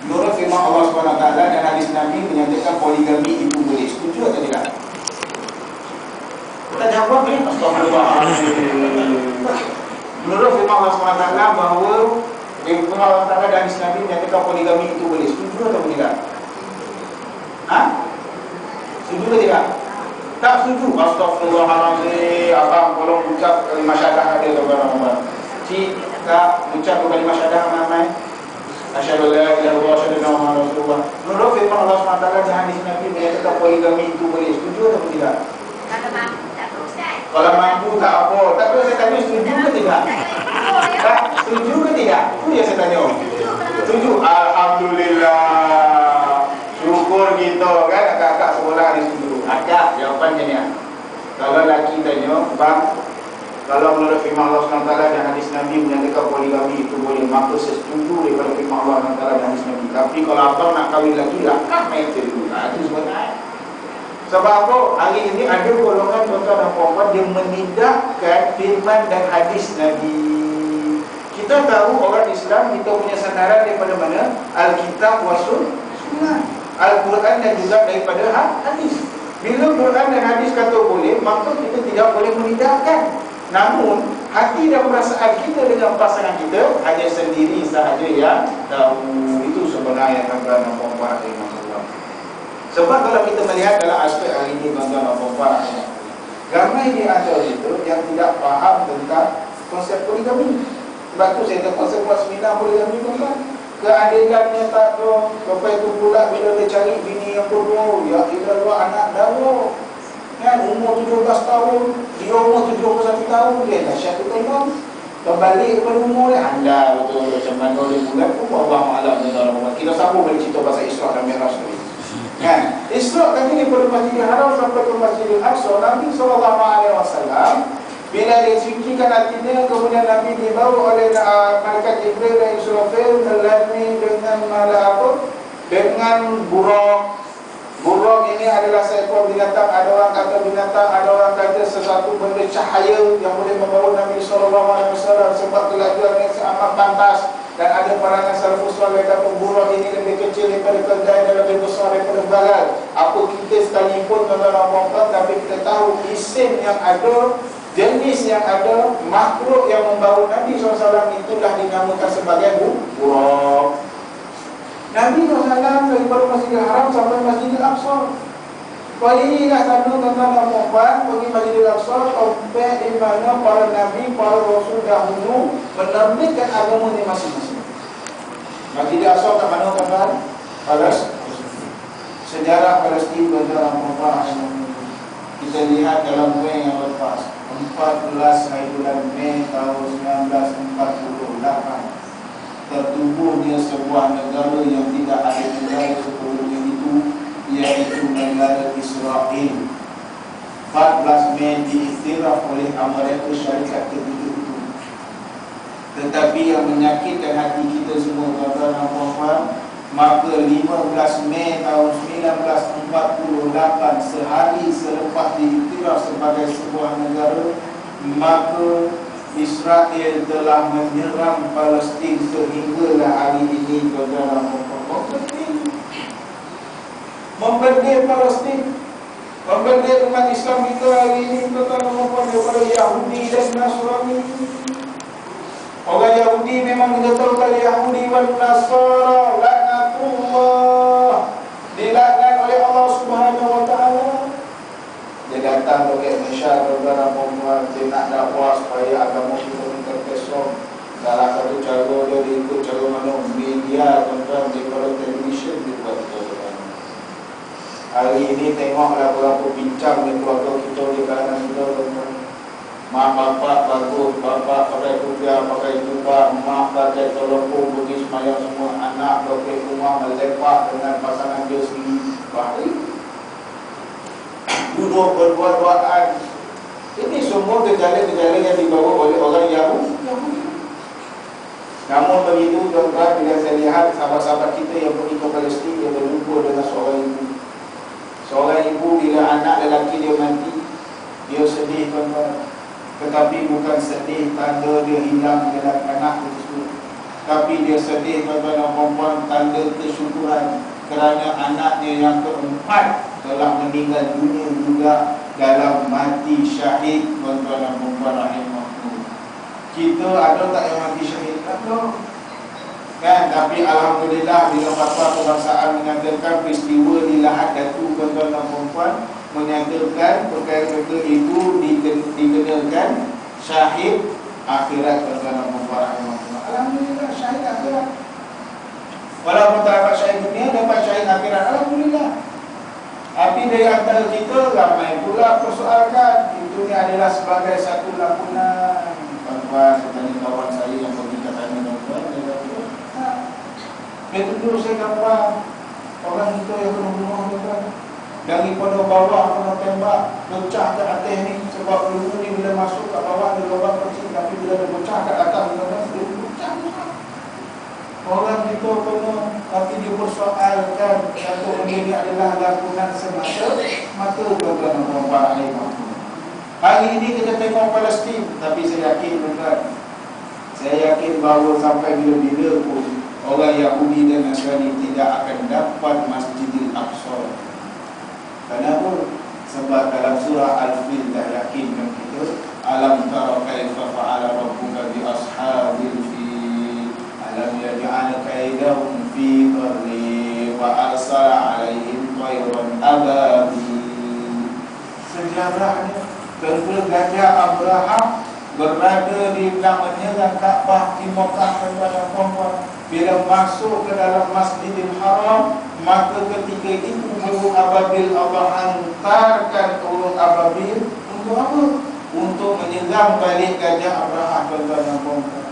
Menurut firman Allah SWT dan hadis Nabi menyatakan poligami itu boleh, setuju atau tidak? Kita jawab ni, astagfirullahaladzim. Menurut firman Allah SWT bahawa firman Allah SWT dan hadis Nabi menyatakan poligami itu boleh, setuju atau tidak? Setuju atau tidak? Tak setuju. Astagfirullahaladzim. Abang tolong ucap kalimah syahadah dia tuan-tuan. Cik, tak ucap kalimah syahadah ramai. Asyhadu an la ilaha illallah wa asyhadu anna Muhammadar Rasulullah. Menurut firman Allah SWT dan hadis Nabi menyatakan poligami itu boleh, setuju atau tidak? Kalau mampu tak apa Ustaz. Kalau mampu tak apa. Tak apa saya tanya setuju ke tidak? Tak setuju ke tidak? Itu yang saya tanya. Setuju. Alhamdulillah. Syukur kita kan akak-akak sekolah ni setuju. Akak jawapannya ni. Kalau lelaki tanya, bang, kalau menurut firman Allah SWT dan hadis Nabi menyatakan poligami itu boleh, maka saya setuju daripada firman Allah SWT dan hadis Nabi. Tapi kalau abang nak kahwin lagi, langkah main dulu. Itu sebenarnya. Sebab apa? Hari ini ada golongan tuan-tuan dan puan-puan dia menidakkan firman dan hadis Nabi. Kita tahu orang Islam kita punya sandaran daripada mana? Alkitab wa Sunnah, Al-Quran dan juga daripada hadis. Bila Quran dan hadis kata boleh, maka kita tidak boleh menidakkan. Namun hati dan perasaan kita dengan pasangan kita hanya sendiri sahaja yang tahu. Itu sebenarnya tuan-tuan dan puan-puan. Sebab kalau kita melihat dalam aspek hari ini tuan-tuan dan puan-puan, ramai di antara itu yang tidak faham tentang konsep poligami. Sebab tu saya tak konsep buat seminar poligami tuan-tuan. Keadilannya tak ada. Lepas itu pula bila dia cari bini yang kedua, ya kita dua anak dahulu kan, umur 17 tahun, dia umur 71 tahun, dia dah syak tolong kembali kepada umur dia. Anda betul macam mana dia bulat pun Allah Alam. Kita sambung balik cerita pasal Isra' dan Mi'raj tadi kan. Isra' tadi daripada Masjidil Haram sampai ke Masjidil Aqsa, Nabi SAW bila disucikan hatinya, kemudian Nabi dibawa oleh malaikat Jibril dan Israfil melani dengan dengan burung. Burung ini adalah seekor binatang. Ada orang kata binatang, ada orang kata sesuatu benda cahaya yang boleh membawa Nabi SAW. Sebab kelajuan yang amat pantas. Dan ada pandangan salafus saleh kata burung ini lebih kecil daripada keldai dan lebih besar daripada bagal. Apa kita sekalipun tuan-tuan, tapi kita tahu isim yang ada, jenis yang ada, makhluk yang membawa Nabi SAW itulah dinamakan sebagai buruk. Nabi SAW daripada Masjidil Haram sampai Masjidil Aqsa. Pergilah sana tuan-tuan dan puan, pergi Masjidil Aqsa, tempat di mana para Nabi, para Rasul dahulu menerbitkan agama di masing-masing. Masjidil Aqsa kat mana tuan-tuan? Palestin. Sejarah Palestin tuan-tuan dan puan, kita lihat dalam bulan yang lepas 14 hari bulan Mei tahun 1948 tertubuhnya sebuah negara yang tidak ada negara sebelumnya itu, iaitu negara Israel. 14 Mei diiktiraf oleh Amerika Syarikat ketika itu. Tetapi yang menyakitkan hati kita semua tuan-tuan dan puan-puan, maka 15 Mei tahun 1948, sehari selepas diiktiraf sebagai sebuah negara, maka Israel telah menyerang Palestin sehinggalah hari ini tuan-tuan dan puan-puan. Memberdek Palestin, memberdek umat Islam kita hari ini tuan-tuan dan puan-puan daripada Yahudi dan Nasrani. Orang Yahudi memang mengetulkan Yahudi wal Nasara laknatullah, dilaknat oleh Allah Subhanahu wa taala. Dia datang ke Indonesia gara-gara perempuan dia nak dakwah supaya agama kita terpesong. Salah satu cara dia ikut cara mana media tuan-tuan daripada televisyen dia buat tuan-tuan. Hari ini tengoklah berapa bincang di keluarga kita di kalangan kita tuan-tuan. Mak bapak bagus, bapak pakai kuda, pakai jubah, mak pakai telopong, pergi semayang semua, anak pakai rumah melepak dengan pasangan dia sendiri. Baik. Duduk berdoa-doaan. Ini semua gejala-gejala yang dibawa oleh orang Yahudi. Namun begitu tuan-tuan, bila saya lihat sahabat-sahabat kita yang pergi ke Palestin, dia berjumpa dengan seorang ibu. Seorang ibu bila anak lelaki dia mati, dia sedih tuan-tuan. Tetapi bukan sedih tanda dia hilang dalam anak tersebut, tapi dia sedih tuan-tuan dan puan-puan tanda kesyukuran kerana anak dia yang keempat telah meninggal dunia juga dalam mati syahid tuan-tuan dan puan-puan rahimahullah. Kita ada tak yang mati syahid? Ada. Kan? Tapi alhamdulillah bila fatwa kebangsaan menyatakan peristiwa di Lahad Datu tuan-tuan dan puan-puan, menyatakan perkara-perkara itu dikenakan syahid akhirat tuan-tuan dan puan-puan. Alhamdulillah syahid akhirat. Walaupun tak dapat syahid dunia, dapat syahid akhirat. Alhamdulillah. Tapi dari antara kita ramai pula persoalkan itu ni adalah sebagai satu lakonan. Tuan-tuan, saya tanya kawan saya yang pergi ke sana tuan-tuan, dia tunjuk saya gambar orang kita yang kena bunuh tuan-tuan. Daripada bawah kena tembak, pecah ke atas ni. Sebab peluru ni bila masuk kat bawah dia lubang kecil, tapi bila dia pecah kat atas dia pecah. Orang kita kena, tapi dia persoalkan satu benda ni adalah lakonan semata mata tuan-tuan dan puan-puan. Hari ini kita tengok Palestin, tapi saya yakin tuan-tuan, saya yakin bahawa sampai bila-bila pun orang Yahudi dan Nasrani tidak akan dapat Masjidil Aqsa. Kenapa? Sebab dalam surah Al-Fil dah yakinkan kita, alam tara kaifa fa'ala rabbuka bi ashabil fil alam yaj'al kaidahum fi dharri wa arsala 'alaihim tayran ababil. Sejarahnya tentera gajah Abraham berada di belakangnya Kaabah di Mekah dan puan-puan. Bila masuk ke dalam Masjidil Haram, maka ketika itu burung ababil Allah hantarkan burung ababil untuk apa? Untuk menyerang balik gajah Abraham dan puan-puan.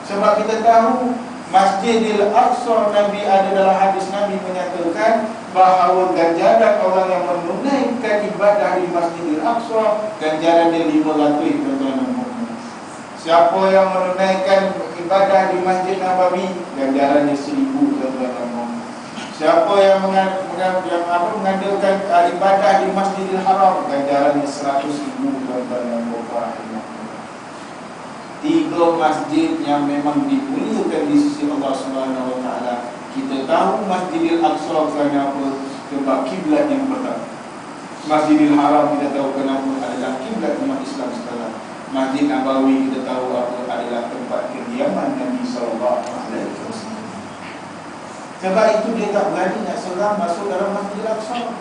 Sebab kita tahu Masjidil Aqsa, Nabi ada dalam hadis Nabi menyatakan bahawa ganjaran orang yang menunaikan ibadah di Masjidil Aqsa, ganjaran dia 500 tuan-tuan. Siapa yang menunaikan ibadah di Masjid Nabawi, ganjarannya 1000 tuan-tuan. Siapa yang mengadakan ibadah di Masjidil Haram, ganjarannya 100,000 tuan-tuan. 3 masjid yang memang dimuliakan di sisi Allah Subhanahu wa taala. Kita tahu Masjidil Aqsa kerana apa? Sebab kiblat yang pertama. Masjidil Haram kita tahu kenapa adalah kiblat umat Islam sekarang. Masjid Nabawi kita tahu apa adalah tempat kediaman Nabi sallallahu alaihi wasallam. Sebab itu dia tak berani nak serang masuk dalam Masjidil Aqsa.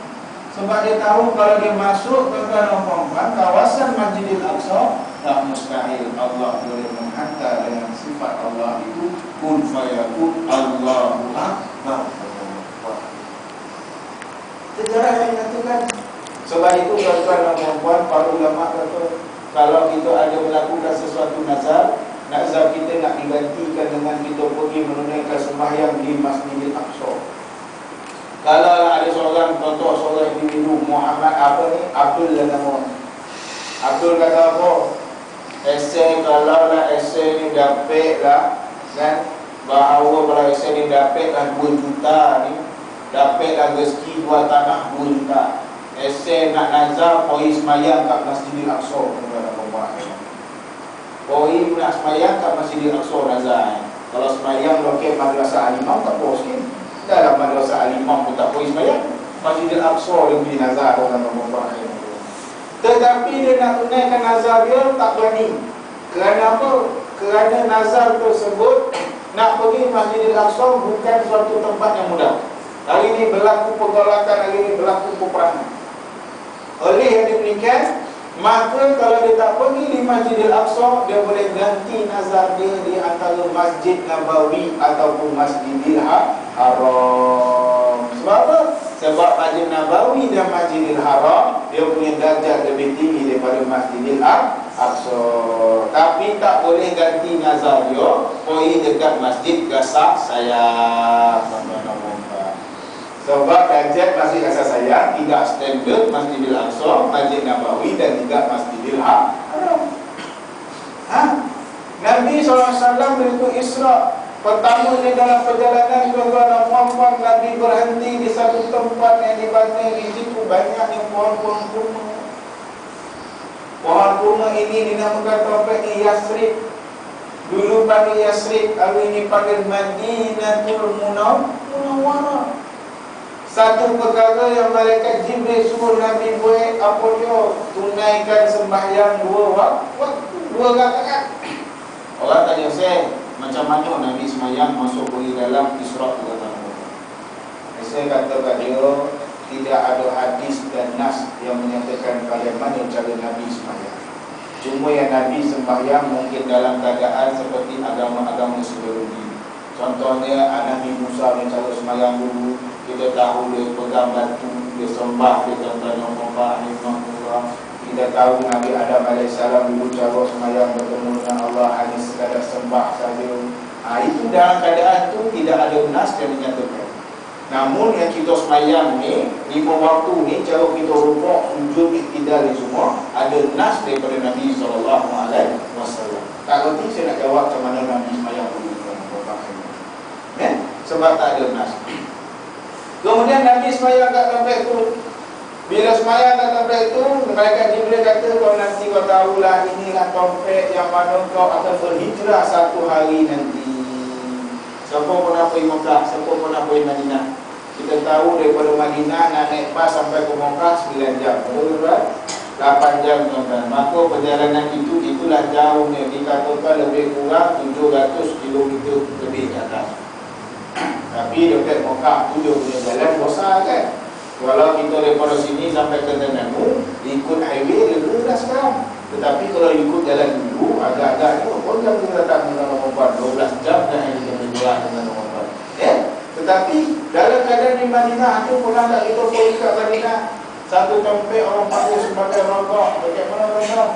Sebab dia tahu kalau dia masuk ke dalam kawasan Masjidil Aqsa, tak mustahil Allah boleh menghantar dengan sifat Allah itu kun fayakun Allahu Akbar. Sejarah yang dikatakan. Sebab itu tuan-tuan dan puan-puan, para ulama kata kalau kita ada melakukan sesuatu nazar kita nak digantikan dengan kita pergi menunaikan sembahyang di Masjidil Aqsa. Kalau ada seorang contoh seorang individu Muhammad Abdul lah nama. Abdul kata apa? Esei kalau lah esei ni dapat lah kan, bahawa kalau esei ni dapat lah 2 juta ni, dapat lah rezeki 2 tanah 2 juta. Esei nak nazar pergi semayang kat Masjidil Aqsa. Pergi nak semayang kat Masjidil Aqsa nazar. Kalau semayang lokal Madrasah Al-Imam tak apa sikit. Dalam Madrasah Al-Imam pun tak pergi semayang. Masjidil Aqsa dia pergi nazar orang-orang. Tetapi dia nak tunaikan nazar dia tak berani. Kerana apa? kerana nazar tersebut nak pergi Masjidil Aqsa bukan suatu tempat yang mudah. Hari ini berlaku pergolakan, hari ini berlaku peperangan. Oleh yang demikian, maka kalau dia tak pergi di Masjidil Aqsa, dia boleh ganti nazar dia di antara Masjid Nabawi ataupun Masjidil Haram. Sebab apa? Sebab Masjid Nabawi dan Masjidil Haram dia punya darjat lebih tinggi daripada Masjidil Aqsa. Tapi tak boleh ganti nazar dia pergi dekat Masjid Kasar Sayang. Sebab darjat Masjid Kasar Sayang tidak standard Masjidil Aqsa, Masjid Nabawi dan juga Masjidil Haram. Nabi SAW berikut Isra. Pertamanya dalam perjalanan tuan-tuan dan puan-puan, Nabi berhenti di satu tempat yang di mana di situ banyaknya pohon-pohon kurma. Pohon kurma ini dinamakan tempatnya Yasrib. Dulu pada Yasrib, hari ini pada Madinatul Munawwarah. Satu perkara yang malaikat Jibril suruh Nabi buat apa dia? Tunaikan sembahyang dua rakaat. Orang tanya saya, macam mana Nabi sembahyang masuk pergi dalam Isra' ke dalam. Saya kata kat dia, tidak ada hadis dan nas yang menyatakan bagaimana cara Nabi sembahyang. Cuma yang Nabi sembahyang mungkin dalam keadaan seperti agama-agama sebelum ini. Contohnya Nabi Musa yang cara sembahyang dulu, kita tahu dia pegang batu, dia sembah, dia tuan-tuan yang Allah. Kita tahu Nabi Adam AS dulu cara sembahyang bertemu dengan Allah hanya sekadar sembah saja. Itu dalam keadaan itu tidak ada nas yang menyatakan. Namun yang kita sembahyang ni 5 waktu ni, cara kita rukuk, sujud, iktidal ni semua ada nas daripada Nabi SAW. Tak kerti saya nak jawab macam mana Nabi sembahyang dulu. Sebab tak ada nas. Kemudian Nabi sembahyang kat tempat itu. Bila sembahyang kat tempat itu, malaikat Jibril kata, kau nanti kau tahulah inilah tempat yang mana kau akan berhijrah satu hari nanti. Siapa pernah pergi Mekah, siapa pernah pergi Madinah? Kita tahu daripada Madinah nak naik bas sampai ke Mekah 9 jam. Betul tak? 8 jam tuan-tuan. Maka perjalanan itu itulah jauhnya, dikatakan lebih kurang 700 km lebih ke atas. Tapi dekat Mekah tu dia punya jalan besar kan. Kalau kita daripada sini sampai ke Terengganu ikut highway lebih dah sekarang. Tetapi kalau ikut jalan dulu agak-agak ni pun jam kita datang dengan nombor 12 jam dah yang kita berjalan dengan nombor. Tetapi dalam keadaan di Madinah tu pernah tak kita pergi ke Madinah, satu tempat orang panggil sebagai Rawdah. Bagaimana Rawdah?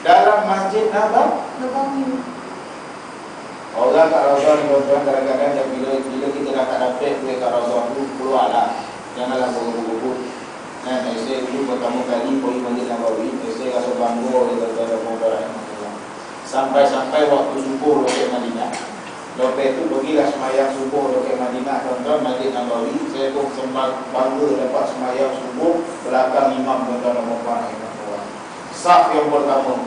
Dalam Masjid Nabawi. Orang kat Rawdah ni tuan-tuan kadang-kadang bila kita dah tak dapat pergi kat Rawdah tu keluarlah. Janganlah berebut-rebut. Saya dulu pertama kali pergi Masjid Nabawi, saya rasa bangga dengan tuan-tuan. Sampai-sampai waktu subuh dekat Madinah. Lepas tu pergilah sembahyang subuh dekat Madinah tuan-tuan, Masjid Nabawi. Saya pun bangga dapat sembahyang subuh belakang imam tuan-tuan dan puan-puan. Saf yang pertama.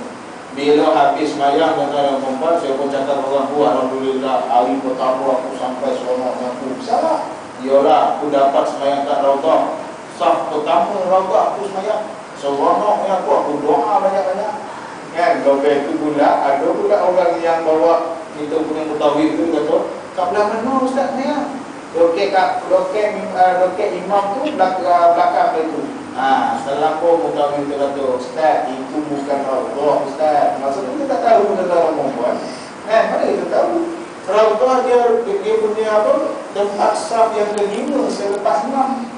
Bila habis sembahyang tuan-tuan dan puan-puan, saya pun cakap orang tua, alhamdulillah hari pertama aku sampai seronok aku. Salah. Yalah, aku dapat sembahyang kat Rawdah. Saf pertama Rawdah aku sembahyang. Seronoknya aku doa banyak-banyak. Kan, lepas itu pula ada pula orang yang bawa kita punya mutawif tu kata, kat belah mana ustaz saya? Loket imam tu belakang itu. Setelah pun mutawif tu kata, ustaz itu bukan Rawdah ustaz. Maksudnya kita tak tahu tentang perempuan. Mana kita tahu? Rawdah dia punya apa? Tempat saf yang kelima selepas 6.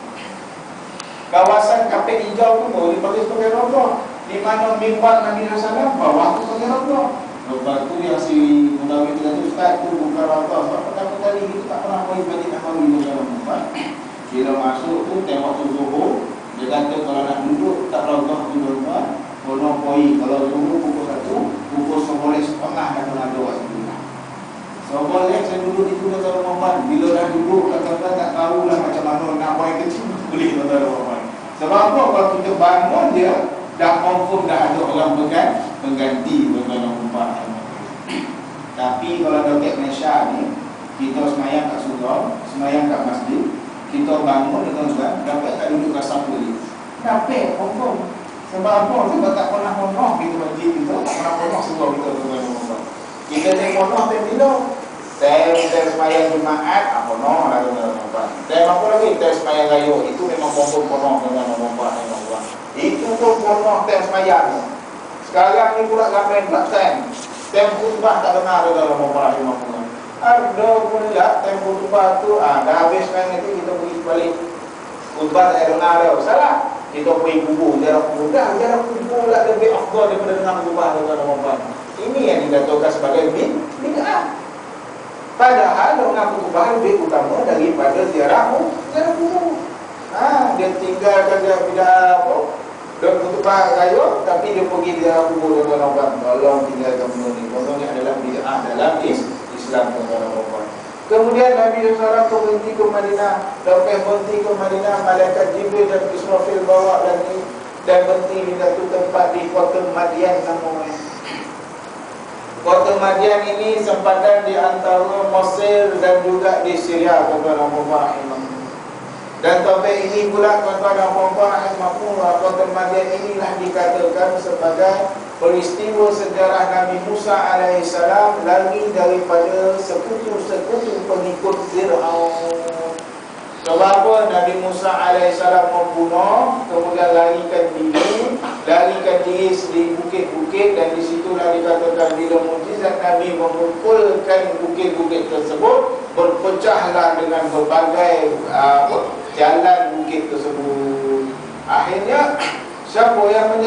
Kawasan kapek hijau tu boleh dipanggil sebagai Rawdah. Di mana mimbar Nabi SAW bawah tu sebagai Rawdah. Lepas tu yang si Munawir tu kata, ustaz tu bukan Rawdah. Sebab pertama kali kita tak pernah pergi Masjid Nabawi dalam mimbar. Bila masuk tu tengok tu zuhur, dia kata kalau nak duduk tak Rawdah tu tuan-tuan. Kalau pergi kalau zuhur pukul 1, pukul 11.30 dah kena ada waktu tu. Sobat yang saya duduk di tu tuan-tuan Muhammad. Bila dah duduk tuan-tuan tak tahulah macam mana nak buat yang kecil boleh tuan-tuan Muhammad. Sebab apa? Kalau kita bangun dia dah confirm dah ada orang mengganti tuan-tuan Muhammad. Tapi kalau dekat Malaysia ni, kita semayang kat surau, semayang kat masjid, kita bangun tuan-tuan dapat tak duduk kat sapu ni. Dapat confirm. Sebab apa? Sebab tak pernah penuh kita masjid kita, tak pernah penuh surau kita tuan-tuan Muhammad. Kita ni ponoh tem bila? Tem sembahyang Jumaat, ponoh lah tuan-tuan. Tem apa lagi? Tem sembahyang raya. Itu memang ponoh tuan-tuan. Itu pun ponoh tem sembahyang. Sekarang ni pula ramai pula tem. Tem khutbah tak dengar dalam rahimahullah. Ada pula tem khutbah tu dah habis kan nanti kita pergi balik. Khutbah tak dengar dah. Salah. Kita pergi kubur, jarak kubur lah lebih afdal daripada dengar khutbah tuan-tuan. Ini yang dikatakan sebagai bid'ah. Padahal dengar khutbah lebih utama daripada ziarah kubur. Dia tinggalkan dia bid'ah apa? Dia khutbah raya tapi dia pergi ziarah kubur tuan-tuan. Tolong tinggalkan benda ni. Benda ni adalah bid'ah dalam Islam tuan-tuan. Kemudian Nabi SAW berhenti ke Madinah. Lepas berhenti ke Madinah, Malaikat Jibril dan Israfil bawa lagi dan berhenti di satu tempat di kota Madian namanya. Kota Madian ini sempadan di antara Mesir dan juga di Syria tuan-tuan. Dan topik ini pula tuan-tuan dan puan-puan kota Madian inilah dikatakan sebagai peristiwa sejarah Nabi Musa alaihissalam lari daripada sekutu-sekutu pengikut Fir'aun. Sebab apa? Nabi Musa alaihissalam membunuh, kemudian larikan diri di bukit-bukit, dan di situlah dikatakan bila mukjizat Nabi memukulkan bukit-bukit tersebut, berpecahlah dengan berbagai jalan bukit tersebut. Akhirnya siapa yang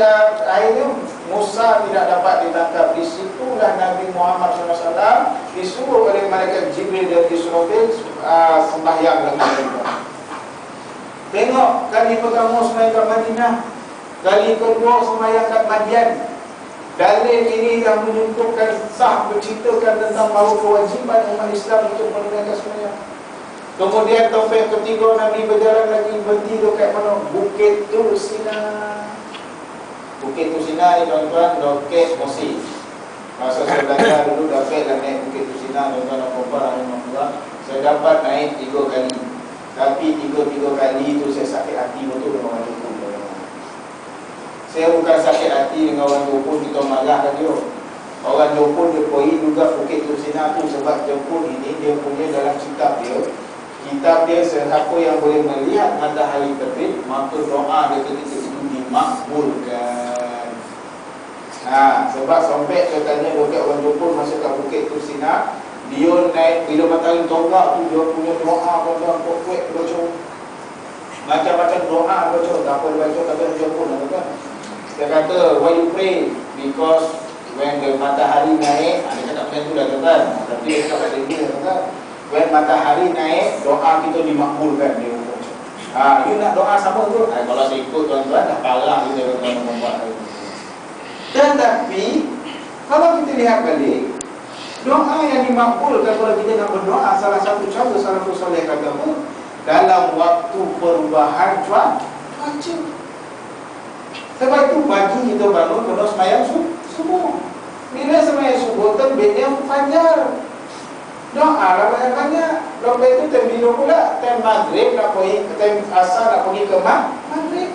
akhirnya Musa tidak dapat ditangkap. Di situlah Nabi Muhammad SAW disuruh oleh malaikat Jibril dan Israfil sembahyang lagi. Tengok, kali pertama sembahyang kat Madinah, kali kedua sembahyang kat Madian. Dalil ini yang menunjukkan sah berceritakan tentang bahawa kewajiban umat Islam untuk menunaikan sembahyang. Kemudian topik ketiga, Nabi berjalan lagi, berhenti dekat mana? Bukit Tursina. Bukit Tursina ni tuan-tuan, Roket Mesir. Masa saya belajar dulu dapat lah naik Bukit Tursina tuan-tuan dan puan-puan. Saya dapat naik 3 kali. Tapi 3 kali itu saya sakit hati betul dengan orang Jepun. Saya bukan sakit hati dengan orang Jepun, kita marahkan dia. Orang Jepun dia pergi juga Bukit Tursina tu sebab Jepun ini dia punya dalam kitab dia siapa yang boleh melihat matahari terbit, maka doa dia ketika itu dimakbulkan. Sebab sampai saya tanya dekat orang Jepun masa kat Bukit Tursina, dia naik bila matahari tonggak tu dia punya doa tuan-tuan kuat baca. Macam-macam doa baca, tak apa baca kata Jepun kan. Dia kata why you pray because when the matahari naik, dia cakap macam tu dah tuan. Tapi dia cakap macam ni tuan. When matahari naik, doa kita dimakbulkan dia. You nak doa sama tu? Kalau saya ikut tuan-tuan dah parah kita tuan-tuan membuat. Tetapi kalau kita lihat balik, doa yang dimakbulkan kalau kita nak berdoa, salah satu cara salafus soleh kata apa? Dalam waktu perubahan cuaca. Sebab itu pagi kita bangun kena sembahyang subuh. Bila sembahyang subuh terbitnya fajar. Doa lah banyak-banyak. Lepas itu time bila pula, time maghrib nak pergi, time asar nak pergi ke maghrib.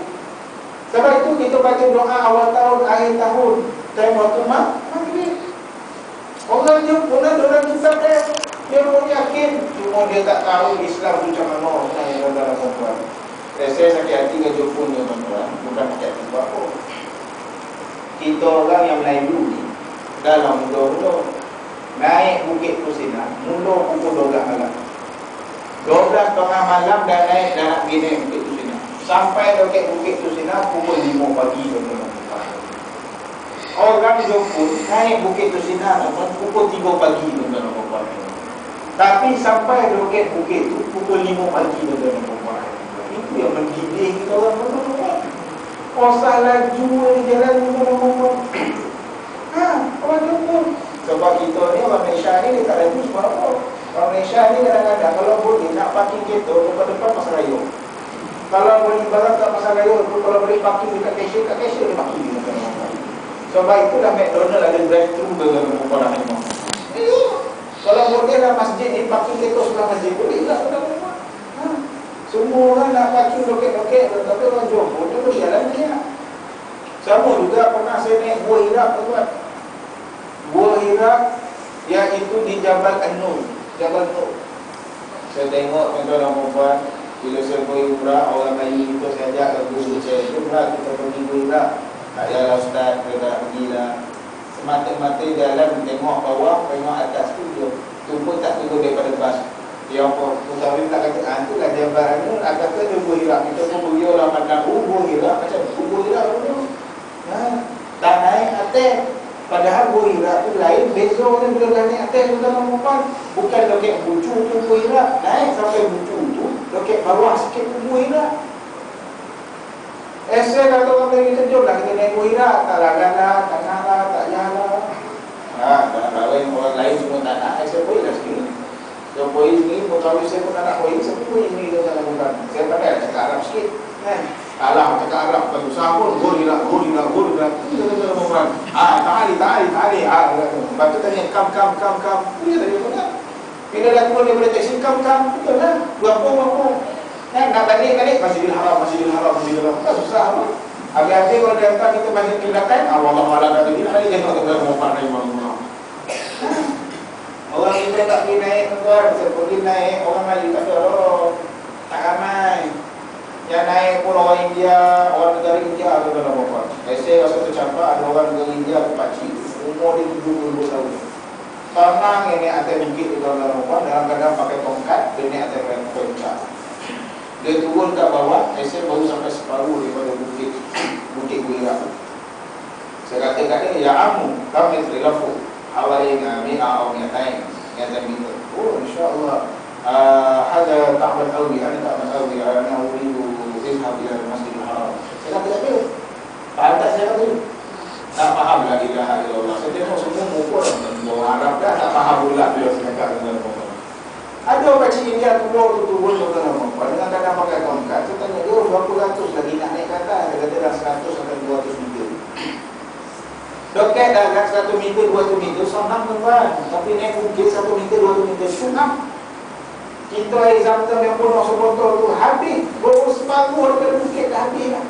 Sebab itu kita baca doa awal tahun, akhir tahun, time waktu maghrib. Orang Jepun ada orang kitab dia pun yakin, cuma dia tak tahu Islam tu macam mana. Yang dalam tuan-tuan, saya sakit hati dengan Jepun ni tuan-tuan, bukan sakit hati apa. Kita orang yang Melayu ni dalam muda-muda naik Bukit Tursina mula pukul 12 malam. 12 tengah malam dah naik, dah nak pergi naik Bukit Tursina. Sampai dekat Bukit Tursina pukul 5 pagi tuan-tuan. Orang Jepun naik Bukit Tursina pukul 3 pagi tuan-tuan. Tapi sampai dekat bukit tu pukul 5 pagi tuan-tuan. Itu yang mendidik kita orang tuan-tuan. Osah laju di jalan tuan-tuan. Orang Jepun. Sebab kita ni orang Malaysia ni dia tak laju sebab apa? Orang Malaysia ni kadang-kadang kalau boleh nak parking kereta depan pasar raya. Kalau boleh barang kat pasar raya, kalau boleh parking dekat cashier, dia parking. Sebab itulah McDonald ada drive-thru dengan orang memang. Kalau boleh lah masjid ni parking kereta sebelah masjid, boleh tak tuan-tuan? Semua orang nak parking loket-loket, tapi orang Johor dia boleh jalan dia. Sama juga pernah saya naik Gua Iraq tuan-tuan. Gua Iraq Iaitu di Jabal An-Nur, Jabal Nur. Saya tengok tuan-tuan dan puan, bila saya pergi umrah, orang Melayu itu saya ajak ke guru saya, jomlah kita pergi umrah. Tak payahlah ustaz, kita tak pergilah. Semata-mata jalan tengok bawah, tengok atas tu dia. Tu pun tak turun daripada bas. Dia apa? Mutawif tak kata, itulah Jabal An-Nur, kata dia Buhirak. Kita pun pergi orang pandang, Buhirak, macam Buhirak tu. Tak naik atas. Padahal Buhirak tu lain, beza ni bila dah naik atas tuan-tuan puan. Bukan loket bucu tu Buhirak, naik sampai bucu tu, loket bawah sikit tu Buhirak. Saya kata orang lagi kita jomlah kita naik Buhirak, tak lagan-lah, tak ngalah, tak jalan. Tak lain orang lain semua tak nak, saya pergi lah sikit ni. Saya pergi sini, mutawif saya pun tak nak pergi, saya pergi sini tuan-tuan puan. Saya pandai lah cakap Arab sikit, kan? Alah, cakap Arab, tak usah pun, Buhirak. Ta'ali. Lepas tu tanya, kam. Dia tadi betul. Bila dah turun daripada taksi, kam, betul lah. Berapa. Nak balik, Masjidil Haram. Tak susah apa. Habis-habis kalau dia hantar kita Masjid Qiblatain, Allah kata dia, hari dia nak kata Muhammad Rahimahullah. Orang kita tak pergi naik, tuan, saya pergi naik, orang Melayu tak ada, tak ramai. Yang naik pun orang India, orang negara India atau dalam apa. Saya rasa tercampak ada orang negara India ke pakcik, umur dia 70 tahun. Pernah yang naik atas bukit di dalam apa, dalam keadaan pakai tongkat, dia naik atas pencak. Dia turun kat bawah, saya baru sampai separuh daripada bukit Buhirak. Saya kata kat dia, ya amu, kami terilafu, awalin mi'a atau mi'atain, meter. Oh, insyaAllah. Ada ta'bad awli, ana uridu izhab ila Masjidil Haram. Saya kata dia, faham tak saya kata? Tak faham la ilaha illallah. Saya tengok semua muka orang Arab dah tak faham pula bila saya cakap dengan mereka. Ada pakcik India turun dengan mereka dengan kadang pakai tongkat. Saya tanya dia, berapa ratus lagi nak naik ke atas? Dia kata dah 100 sampai 200 meter. Loket dah kat 100 meter, 200 meter, senang tuan. Tapi naik bukit 1 meter, 200 meter, sunam. Kita air zam-zam yang penuh sebotol tu habis. Baru separuh daripada bukit dah habis lah.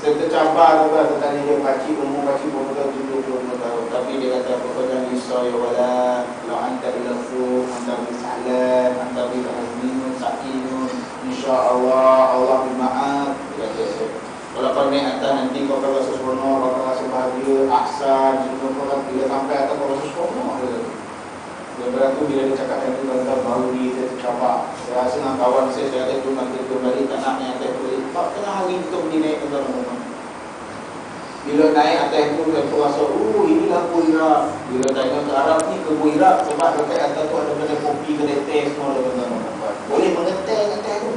Saya tercabar tuan, tanya dia pakcik, umur pakcik berapa tahun, 70 tahun. Tapi dia kata apa pada nisa ya wala, kalau anda ilafu, anda bisalan, anda bilazmin, sakinun, insyaAllah, Allah bermaaf. Dia kata saya, kalau kau naik atas nanti kau akan rasa seronok, kau akan rasa bahagia, ahsan, bila sampai atas kau rasa seronok. Lepas tu bila dia cakap yang tu tuan-tuan, baru dia tercapak. Saya rasa dengan kawan saya kata tu nanti kembali tak nak naik atas tu. Tak tengah hari kita pergi naik tuan-tuan. Bila naik atas tu, dia rasa, inilah Buhirak. Bila tanya ke Arab ni ke Buhirak, sebab dekat atas tu ada benda kopi, kedai teh semua tuan-tuan. Boleh mengeteh atas tu.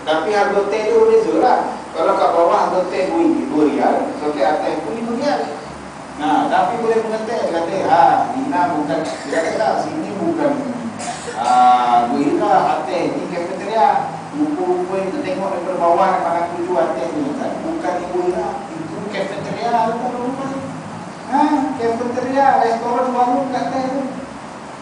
Tapi harga teh tu beza lah. Kalau kat bawah harga teh RM2, so kat atas tu RM5. Tapi boleh mengeteh. Dia kata, Nina bukan, dia kata, sini bukan Buhirak, atas ni kafeteria. Rupa-rupa yang kita tengok daripada bawah nak makan tuju atas ni, bukan ni Buhirak, itu kafeteria. Kafeteria, restoran baru kat atas tu.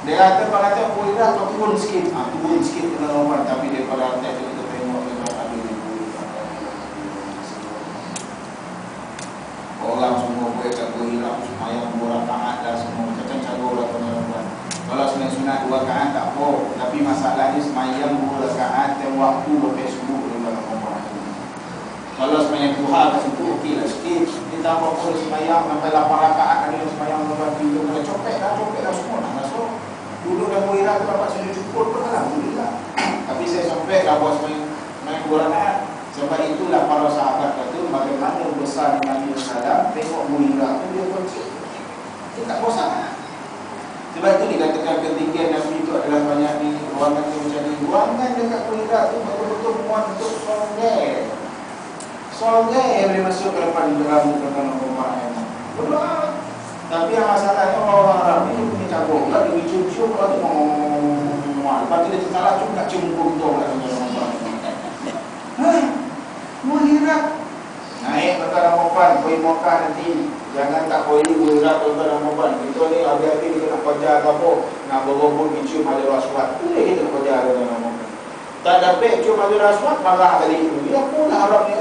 Dia kata, kalau kata Buhirak, kau turun sikit. Turun sikit kena rumah, tapi daripada atas tu kita tengok memang ada di Buhirak. Orang semua boleh kat Buhirak, semayang 2 rakaat dah semua. Macam cara orang tuan-tuan. Kalau sunat 2 rakaat tak apa. Tapi masalahnya semayang 2 rakaat dan waktu lepas subuh dalam rumah. Kalau semayang duha kat situ okeylah sikit. Dia tak apa-apa semayang sampai 8 rakaat. Ada yang semayang lepas tidur. Kalau copek dah semua nak masuk. Dulu dah Buhirak tu dapat sujud syukur pun alhamdulillah. Tapi saya sampai dah buat semayang 2 rakaat. Sebab itulah para sahabat kata bagaimana besar Nabi Sallam tengok Buhirak tu dia kunci. Dia tak bosan. Sebab itu dikatakan ketinggian Nabi itu adalah banyak ni ruangan tu macam ni. Ruangan dekat Buhirak tu betul-betul muat untuk Soleh boleh masuk ke depan dalam rumah yang berdoa. Tapi yang masalahnya orang Arab ni punya cabut pula dia cium-cium pula tu lepas tu dia tersalah cium nak cium buntung lah dengan orang Buhirak. Naik tuan-tuan dan puan, pergi Mekah nanti. Jangan tak pergi Buhirak tuan-tuan dan puan. Kita ni habis-habis kita nak kerja ke apa, nak berobor cium Hajar Aswad. Itu dia kita nak kerja tuan-tuan dan puan. Tak dapat cium Hajar Aswad, marah balik itu. Dia pun Arab ni,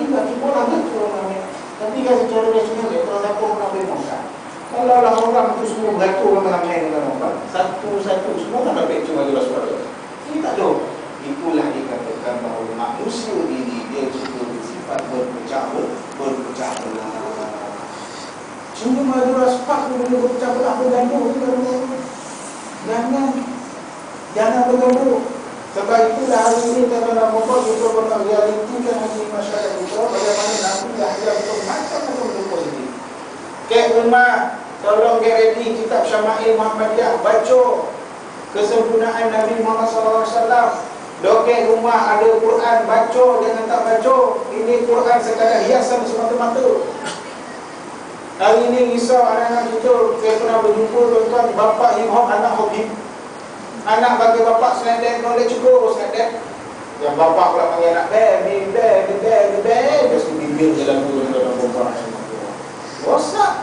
bagi pun lah betul namanya. Tapi kan secara nasional, kalau siapa pernah pergi Mekah, Kalau lah orang tu semua beratur ramai-ramai dengan orang, satu-satu semua tak dapat cuma dia suara. Ini tak ada. Itulah dikatakan bahawa manusia ini dia juga bersifat berpecah belah. Cuma ada sifat dia berpecah belah bergaduh. Jangan bergaduh. Sebab itulah hari ini tuan-tuan puan kita pernah realitikan hati masyarakat kita bagaimana Nabi dah ajar untuk macam-macam bentuk positif. Kek rumah, tolong get ready kitab Syama'il Muhammadiyah, baca kesempurnaan Nabi Muhammad SAW. Dokek rumah ada Quran, baca, jangan tak baca. Ini Quran sekadar hiasan semata-mata. Hari ini risau anak-anak kita. Saya pernah berjumpa tuan-tuan, bapa hip-hop, anak hip. Anak bagi bapa selendek, knowledge cukup selendek. Yang bapa pula panggil anak baby. Dia suruh bibir jalan dulu dalam perempuan. Rosak.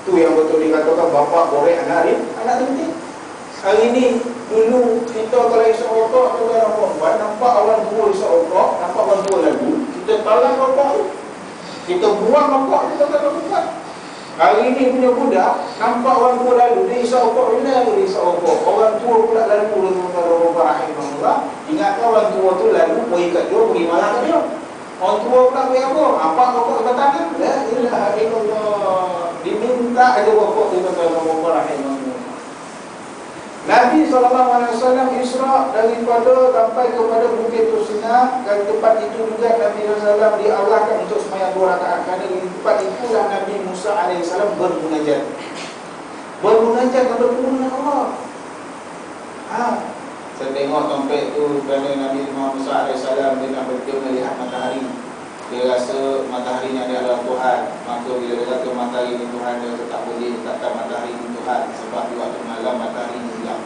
Tu yang betul dikatakan bapa borek anak rintik. Hari ini dulu kita kalau isap rokok tu kan nampak orang tua isap rokok, nampak orang tua lalu, kita talang rokok, kita buang rokok, kita tak buat. Hari ini punya budak nampak orang tua lalu, dia isap rokok, dia isap rokok. Orang tua pula lalu dengan rahimahullah. Ingatkan orang tua tu lalu pergi kat dia, pergi marah kat dia. Orang tua pula pergi apa? Nampak rokok di tangan. La ilaha illallah. Diminta ada rokok di tangan rahimahullah. Nabi SAW Isra daripada sampai kepada Bukit Tursina. Dan tempat itu juga Nabi SAW diarahkan untuk sembahyang 2 rakaat. Kerana di tempat itulah Nabi Musa AS bermunajat. Bermunajat kepada dengan Allah. Saya tengok tempat itu kerana Nabi Musa AS dia nak melihat matahari. Dia rasa matahari ni adalah Tuhan. Maka bila dia kata matahari ni Tuhan, dia tak boleh katakan matahari ni Tuhan. Sebab di waktu malam matahari ni hilang.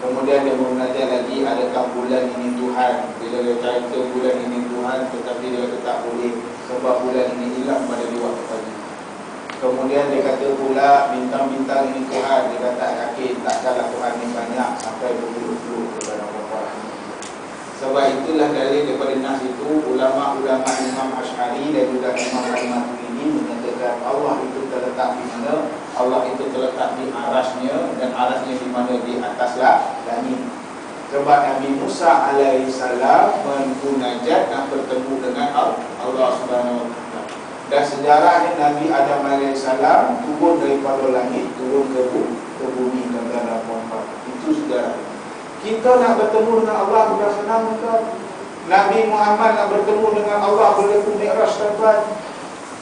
Kemudian dia bermunajat lagi, adakah bulan ini Tuhan? Bila dia kata bulan ini Tuhan, tetapi dia kata tak boleh. Sebab bulan ini hilang pada di waktu pagi. Kemudian dia kata pula bintang-bintang ini Tuhan. Dia kata yakin takkanlah Tuhan ni banyak sampai berpuluh-puluh kepada orang. Sebab itulah dalil daripada nas itu, ulama-ulama Imam Asy'ari dan juga Imam Al-Maturidi menyatakan Allah itu terletak di mana? Allah itu terletak di arasnya, dan arasnya di mana? Di ataslah langit. Sebab Nabi Musa alaihissalam bermunajat dan bertemu dengan Allah Subhanahu wa taala. Dan sejarahnya Nabi Adam alaihissalam turun daripada langit, turun ke bumi dan dalam tempat. Itu sejarah. Kita nak bertemu dengan Allah sudah senang ke? Nabi Muhammad nak bertemu dengan Allah boleh ke Mi'raj tuan-tuan.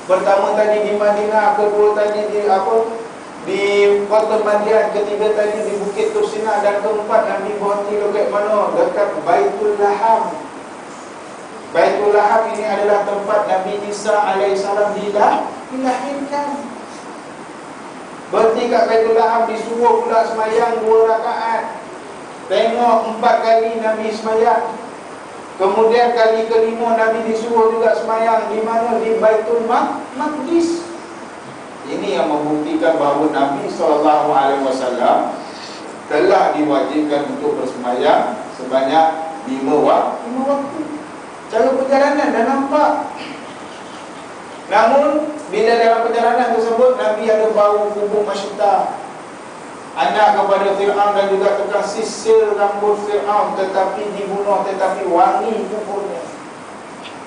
Pertama tadi di Madinah, kedua tadi di di Kota Madian, ketiga tadi di Bukit Tursina, dan keempat Nabi berhenti dekat mana? Dekat Baitul Laham. Baitul Laham ini adalah tempat Nabi Isa alaihissalam dilahirkan. Berhenti kat Baitul Laham, disuruh pula semayang 2 rakaat. Tengok 4 kali Nabi semayang. Kemudian kali kelima Nabi disuruh juga semayang. Di mana? Di Baitul Maqdis. Ini yang membuktikan bahawa Nabi SAW telah diwajibkan untuk bersemayang sebanyak 5 waktu. Cara perjalanan dah nampak. Namun bila dalam perjalanan tersebut Nabi ada bau bubuk masyita, anak kepada Fir'aun dan juga tukang sisir rambut Fir'aun, tetapi dibunuh, tetapi wangi kuburnya.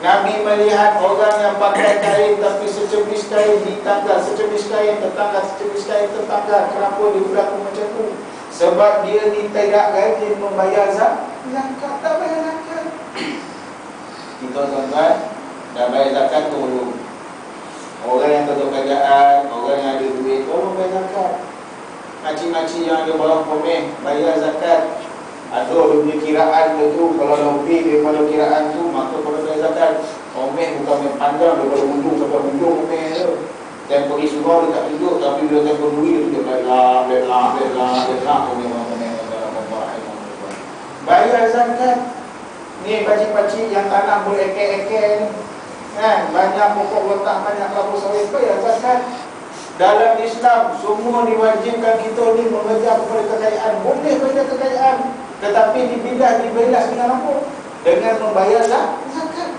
Nabi melihat orang yang pakai kain tapi secepis kain ditanggal, secepis kain tetangga, secepis kain tetangga. Kenapa dia berlaku macam tu? Sebab dia ni tidak rajin membayar zakat, tak bayar zakat. Kita tuan-tuan dah bayar zakat tu belum? Orang yang ketua kerajaan, orang yang ada duit, tolong bayar zakat. Makcik-makcik yang ada barang komeh bayar zakat. Ada dia punya kiraan dia tu, kalau lebih daripada kiraan tu maka kalau bayar zakat. Komeh bukan main panjang daripada ujung sampai ujung komeh tu. Dan pergi surau dia tak duduk, tapi bila tempoh duit dia duduk belah komeh bayar zakat. Ni pakcik-pakcik yang tanah berekek-ekek ni, kan, banyak pokok letak, banyak kelapa sawit, bayar zakat. Dalam Islam semua diwajibkan kita ni mengejar kepada kekayaan. Boleh bayar kekayaan, tetapi dibilas dengan apa? Dengan membayar zakat.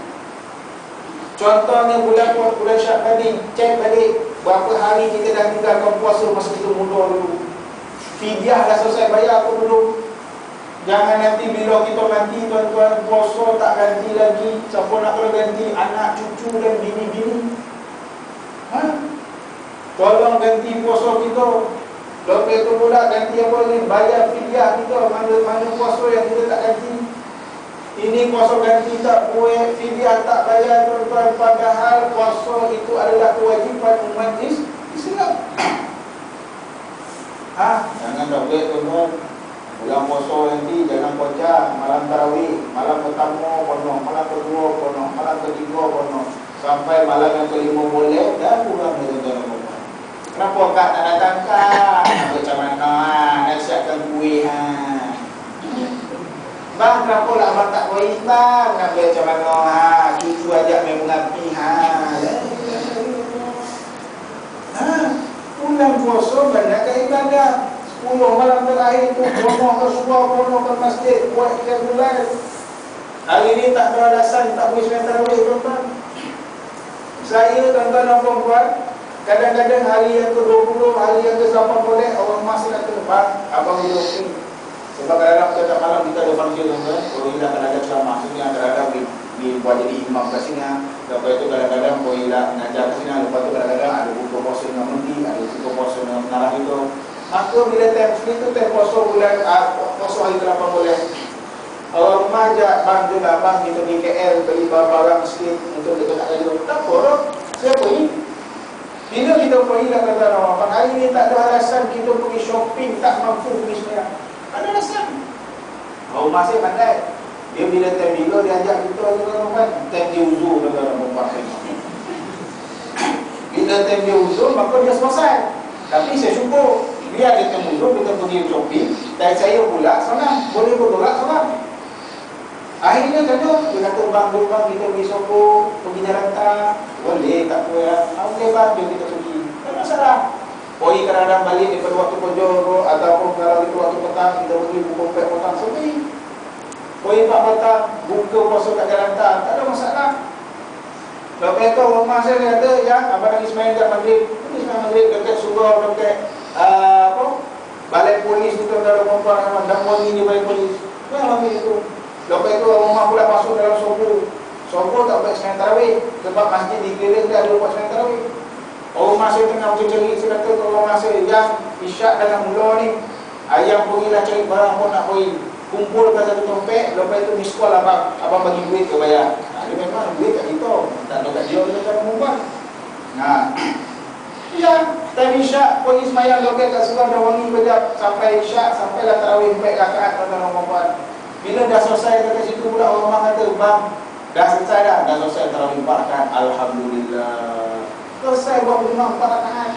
Contohnya bulan Syawal tadi, cek balik Berapa hari kita dah tinggalkan puasa masa kita muda dulu. Fidyah dah selesai bayar apa dulu. Jangan nanti bila kita mati tuan-tuan puasa tak ganti lagi. Siapa nak kena ganti? Anak, cucu dan bini-bini. Tolong ganti puasa kita. Lepas itu pula ganti apa lagi? Bayar fidyah kita. Mana puasa yang kita tak ganti. Ini puasa ganti tak buat, fidyah tak bayar tuan-tuan. Padahal puasa itu adalah kewajipan umat Islam. Jangan tak boleh tuan-tuan. Bulan puasa nanti jangan kocak. Malam tarawih, malam pertama kono, malam kedua kono, malam ketiga kono, sampai malam yang kelima boleh. Dah kurang tuan-tuan. Kenapa kak tak datang kak? Macam mana? Nak siapkan kuih Bang, kenapa lah abang tak kuih bang? Nak macam mana? Cucu ajak main mengapi Bulan puasa banyakkan ibadah. 10 malam terakhir tu kono ke surau, kono ke masjid, buat 3 bulan. Hari ni tak ada alasan tak boleh sembahyang tarawih tuan-tuan. Saya tuan-tuan dan puan-puan, kadang-kadang hari yang ke-20, hari yang ke-80 orang masih kata, "Bang, abang boleh okey." Sebab kadang-kadang setiap malam kita ada function tuan-tuan. Kalau hilang kadang-kadang ceramah sini, kadang-kadang buat jadi imam kat sini. Lepas itu kadang-kadang kalau hilang mengajar kat sini. Lepas itu kadang-kadang ada buka puasa dengan menteri, ada buka puasa dengan menarah itu. Maka bila time sini tu time puasa bulan puasa hari ke-80. Orang rumah ajak, "Bang, jom abang kita pergi KL beli barang sikit untuk kita nak jadi." Tak apa, saya pergi. Bila kita pergi dah kata orang, hari ni tak ada alasan kita pergi shopping, tak mampu pergi sembahyang. Ada alasan. Orang rumah saya pandai. Dia bila time bila dia ajak kita kan, time dia uzur dalam rumah. Bila time dia uzur, maka dia selesai. Tapi saya syukur dia ada time uzur, kita pergi shopping. Dan saya pula senang, boleh bertolak senang. Akhirnya kena, dia kata, "Bang, kita pergi sokong, pergi jalan tak?" Boleh, tak apa ya. Boleh bang, jom kita pergi. Tak masalah. Pergi kadang-kadang balik daripada waktu pojok, ataupun kalau itu waktu petang, kita pergi buka 4 petang sampai. Pergi 4 petang, buka puasa kat jalan tak ada masalah. Lepas itu rumah saya kata, "Ya, abang lagi sembahyang kat maghrib." Pergi sembahyang maghrib dekat surau, dekat balai polis tu, ada perempuan dan wangi di balai polis. Sembahyang maghrib itu. Lepas itu rumah pula masuk dalam sobu. Sobu tak buat sembahyang tarawih sebab masjid dikeliling dia ada buat sembahyang tarawih. Orang masih tengah cari, saya kata ke orang masih, "Yang isyak dah nak mula ni, ayam pergilah cari barang pun nak pergi. Kumpulkan satu dompet, lepas itu miss call abang bagi duit ke bayar." Dia memang duit kat kita, tak ada kat dia, kita cara mengubah. Ya, time isyak pergi sembahyang lokal kat surau dah wangi berjam sampai isyak, sampailah tarawih 4 rakaat tuan-tuan. Bila dah selesai dekat situ pula orang rumah kata, "Bang, dah selesai dah selesai tarawih 4 rakaat. Alhamdulillah. Selesai buat 4 rakaat."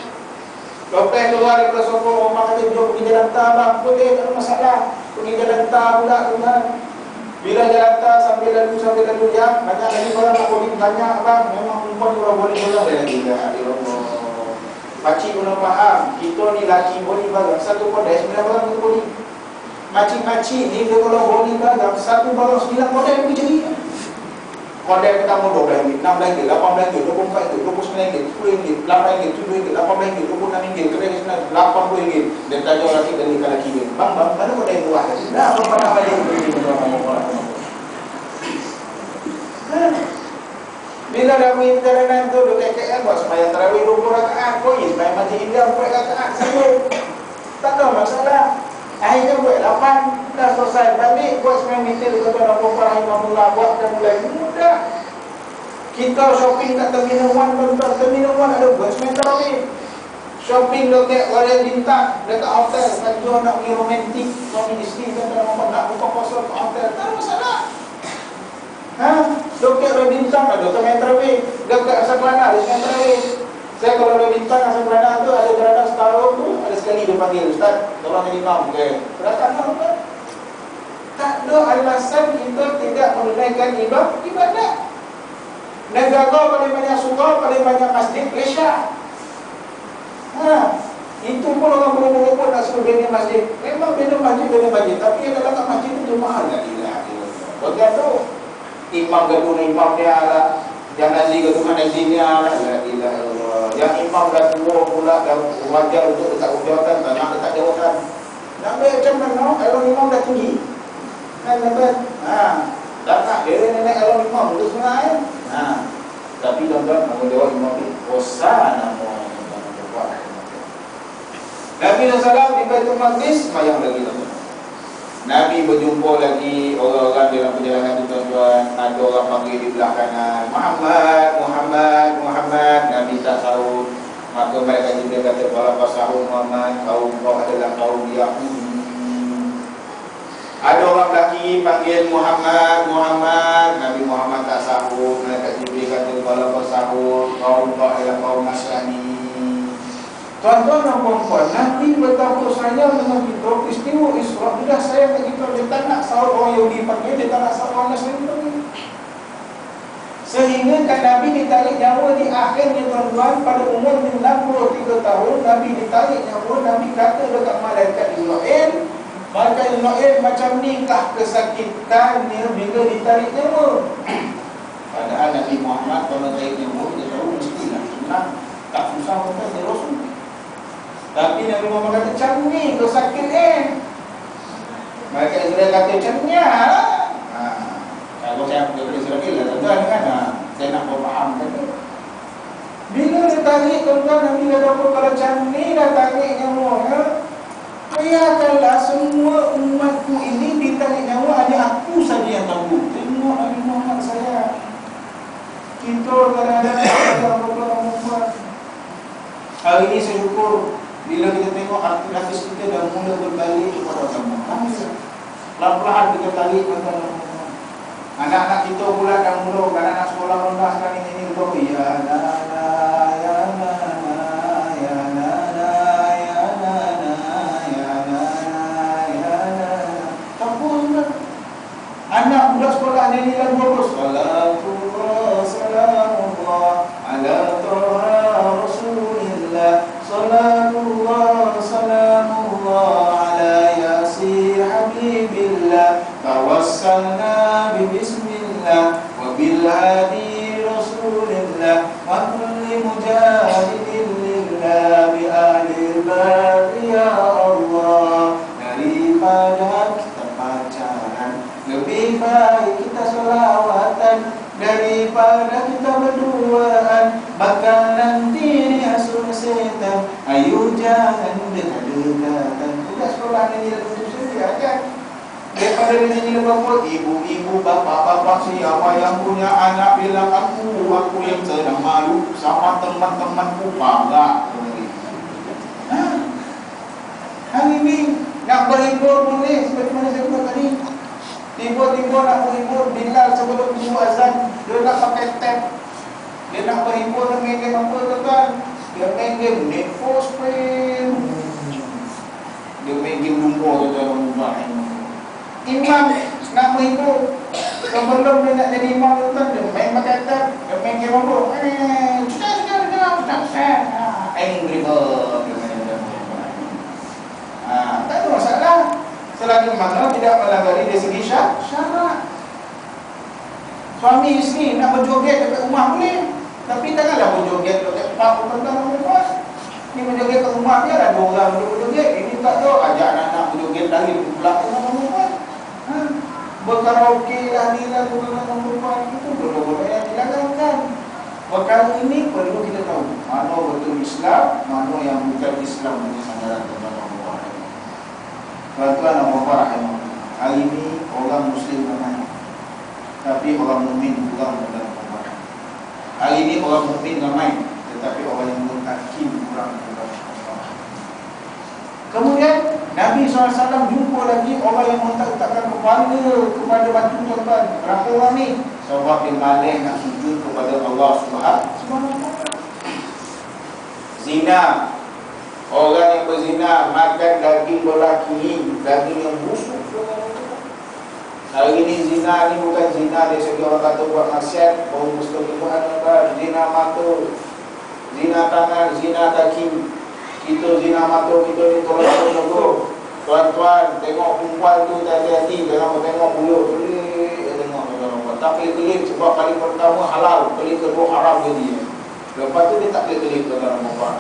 Lepas keluar daripada sofa, orang kata, "Jom pergi jalan tar bang." Boleh, tak ada masalah. Pergi jalan tar pula tuan. Bila jalan tar sambil lalu ya, banyak lagi orang nak boleh banyak bang. Memang perempuan orang boleh bolang dia lagi. Ya Allah. Pakcik guna faham, kita ni laki boleh barang. Satu kodai 9 barang kita boleh. Makcik-makcik ni dia kalau boleh barang, satu barang 9 kodai boleh jadi. Kodai pertama RM12, RM16, RM18, RM24, RM29, RM10, RM8, RM7, RM18, RM26, kedai RM80. Dia tanya lelaki dari lelaki dia, "Bang, mana kodai buah tadi?" Dah, abang pernah balik beli. Bila dah pergi perjalanan tu, dekat KL buat sembahyang tarawih 20 rakaat, pergi sembahyang Masjid India 4 rakaat saja. Tak ada masalah. Akhirnya buat 8, dah selesai. Balik buat 9 meter dekat tuan Rahimah Rahimahullah, buat dan mulai mudah. Kita shopping kat Terminal 1 tuan-tuan, Terminal 1 ada buat 9 tarawih. Shopping dekat Royal Bintang, dekat hotel, kalau nak pergi romantik, suami isteri tuan-tuan nak buka puasa kat hotel, tak ada masalah. Dekat Royal Bintang ada sembahyang tarawih, dekat Asal Kelana ada sembahyang tarawih. Saya kalau ada bintang Asal Kelana tu ada beranak setahun tu, ada sekali dia panggil, "Ustaz, tolong jadi imam." Okay. Beranak apa? Tak ada alasan kita tidak menunaikan ibadah. Negara paling banyak surau, paling banyak masjid, Malaysia. Itu pun orang berumur pun nak suruh bina masjid. Memang bina masjid, tapi yang dalam masjid itu jemaah lah. Bagian tu imam gaduh imam dia lah, yang nazi gaduh nazi dia lah. La ilaha illallah. Yang imam dah tua pula, dah wajar untuk letak hujatan, tak nak letak jawatan. Nampak macam mana? Kalau imam dah tinggi, kan nampak? Tak nak dia nenek kalau imam itu sungai. Tapi tuan-tuan, nama dewa imam ni Hosana Muhammad. Nabi SAW di Baitul Maqdis semayang lagi tuan-tuan. Nabi berjumpa lagi orang-orang dalam perjalanan itu tuan-tuan. Ada orang panggil di belah kanan, Muhammad, Muhammad, Muhammad. Nabi tak sahut. Maka mereka juga kata, "Wala fasahun Muhammad, kaum kau adalah kaum Yahudi." Ada orang lelaki panggil Muhammad, Muhammad. Nabi Muhammad tak sahut. Mereka Jibril kata, "Wala fasahun, kaum kau adalah kaum Nasrani." Tuan-tuan dan puan-puan, Nabi betapa sayang dengan kita. Peristiwa Isra' dia dah sayang dengan kita. Dia tak nak sahut orang Yahudi panggil, dia tak nak sahut orang Nasrani panggil. Sehingga kan Nabi ditarik nyawa di akhirnya tuan-tuan, pada umur 63 tahun Nabi ditarik nyawa. Nabi kata dekat malaikat Jibril, malaikat Jibril, macam ni kah kesakitannya bila ditarik nyawa? Padahal Nabi Muhammad kalau tarik nyawa, dia tahu mestilah senang, tak susah untuk dia Rasul. Tapi Nabi Muhammad kata, macam ni kesakit malaikat Jibril kata, macam ni lah. Kalau saya pergi Israel lah tuan-tuan kan, saya nak faham kata. Bila dia tarik tuan-tuan, Nabi kata apa, kalau macam ni dah tarik nyawa, biarkanlah semua umatku ini ditarik nyawa, hanya aku saja yang tahu. Tengok Nabi Muhammad saya. Kita kadang-kadang berbuat. Hari ini saya syukur bila kita tengok artis kita dah mula berbalik kepada agama. Pelan-pelan kita tarik tuan-tuan. Anak-anak kita pula dah mula, anak-anak sekolah rendah sekarang ini berdoa, ya nana, ya nana, ya nana, ya nana, ya nana, ya nana. Takut anak budak sekolah nyanyi lagu apa? Salatullah, salamullah ala toha rasulillah. Salatullah, salamullah ala yasir habibillah. Tawassalna bismillah wa bil hadi rasulillah wa kulli mujahidin lillah bi ahli bari ya Allah. Daripada kita pacaran, lebih baik kita selawatan. Daripada kita berduaan, bakal nanti diasuh setan. Ayo jangan dekat-dekatan. Budak sekolah ni lagu tu sendiri ajar. Daripada dia nyanyi lagu apa? Ibu-ibu, bapak-bapak, siapa yang punya anak bilang aku yang sedang malu sama teman-temanku bangga. Hari ini nak berhibur boleh, seperti mana saya buat tadi. Tiba-tiba nak berhibur, Bilal sebelum dulu azan, dia nak pakai tab. Dia nak berhibur, dia main game apa tuan-tuan? Dia main game Need for Speed. Dia main game lumba tuan-tuan. Imam nak menghibur, sebelum dia nak jadi imam tuan-tuan, dia main pakai tab, dia main game apa? Angry Bird. Tak ada masalah selagi mana tidak melanggar dari segi syarat. Suami isteri nak berjoget dekat rumah boleh, tapi janganlah berjoget dekat tempat tuan-tuan. Ini berjoget kat rumah dia ada orang berjoget, ini tak tahu ajak anak-anak berjoget lagi belakang perempuan. Berkaraoke lah ni lah belakang perempuan, itu benda-benda yang dilakukan. Perkara ini perlu kita tahu mana betul Islam, mana yang bukan Islam punya sandaran tuan-tuan. Tuan-tuan dan puan-puan, hari ini orang Muslim ramai, tapi orang mukmin kurang dalam puan-puan. Hari ini orang mukmin ramai, tetapi orang yang mutakin kurang dalam puan-puan. Kemudian Nabi SAW jumpa lagi orang yang mentak-takkan kepala kepada batu tuan-tuan. Berapa orang ni? Sebab dia malah nak sujud kepada Allah Subhanahu wa taala. Zina. Orang yang berzina makan daging lelaki, daging yang busuk. Hari ini zina ni bukan zina dari segi orang kata buat maksiat, baru mustahil. Zina mata, zina tangan, zina kaki. Kita zina mata, kita ni tolong. Tuan-tuan, tengok perempuan tu hati-hati, jangan tengok mulut. Tengok tuan-tuan. Tak kelip-kelip sebab kali pertama halal, kali kedua haram jadi. Lepas tu dia tak boleh beli tuan-tuan perempuan.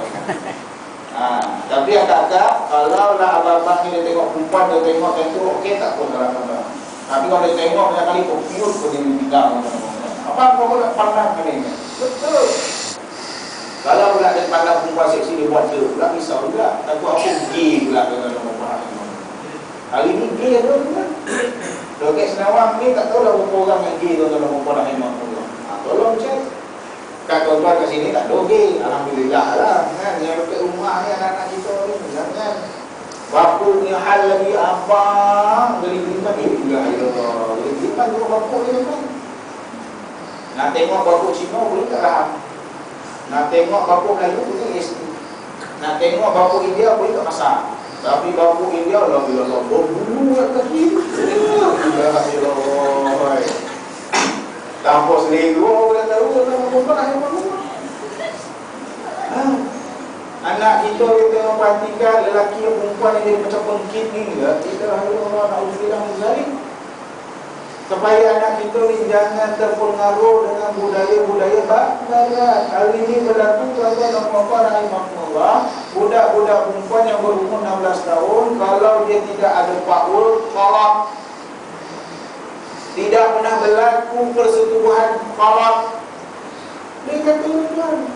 Tapi agak-agak kalau lah abang-abang ni dia tengok perempuan, dia tengok tentu okey tak pun dalam tuan-tuan. Tapi kalau dia tengok banyak kali confuse pun dia bidang tuan-tuan. Apa kau nak pandang kali ni? Betul. Kalau pula dia pandang perempuan seksi dia buat dia pula risau juga. Takut aku gay pula tuan-tuan perempuan. Hari ni gay tu kan. Loket Senawang ni tak tahu dah berapa orang yang gay tuan-tuan perempuan rahimahullah. Tolong cek. Kat tuan-tuan kat sini tak ada gay. Alhamdulillah lah kan. Yang dekat rumah ni anak-anak kita ni jangan. Bapa ni hal lagi abang geli-geliman juga ya Allah. Geli-geliman juga bapa ni kan. Nak tengok bapa Cina boleh tak faham. Nak tengok bapa Melayu boleh SD. Nak tengok bapa India boleh tak masak. Tapi bapa India Allah berbulu kat kaki. Ya Allah. Tanpa selero boleh tahu nama perempuan yang baru. Anak kita tengok perhatikan lelaki yang perempuan yang dia macam pengkit ni ya. Kita Allah na'udzubillah min zalik. Supaya anak kita ni jangan terpengaruh dengan budaya-budaya barat. Hari ini berlaku tuan-tuan dan puan-puan rahimahullah, budak-budak perempuan yang berumur 16 tahun kalau dia tidak ada power, talak. Tidak pernah berlaku persetubuhan, talak. Dia kata tuan,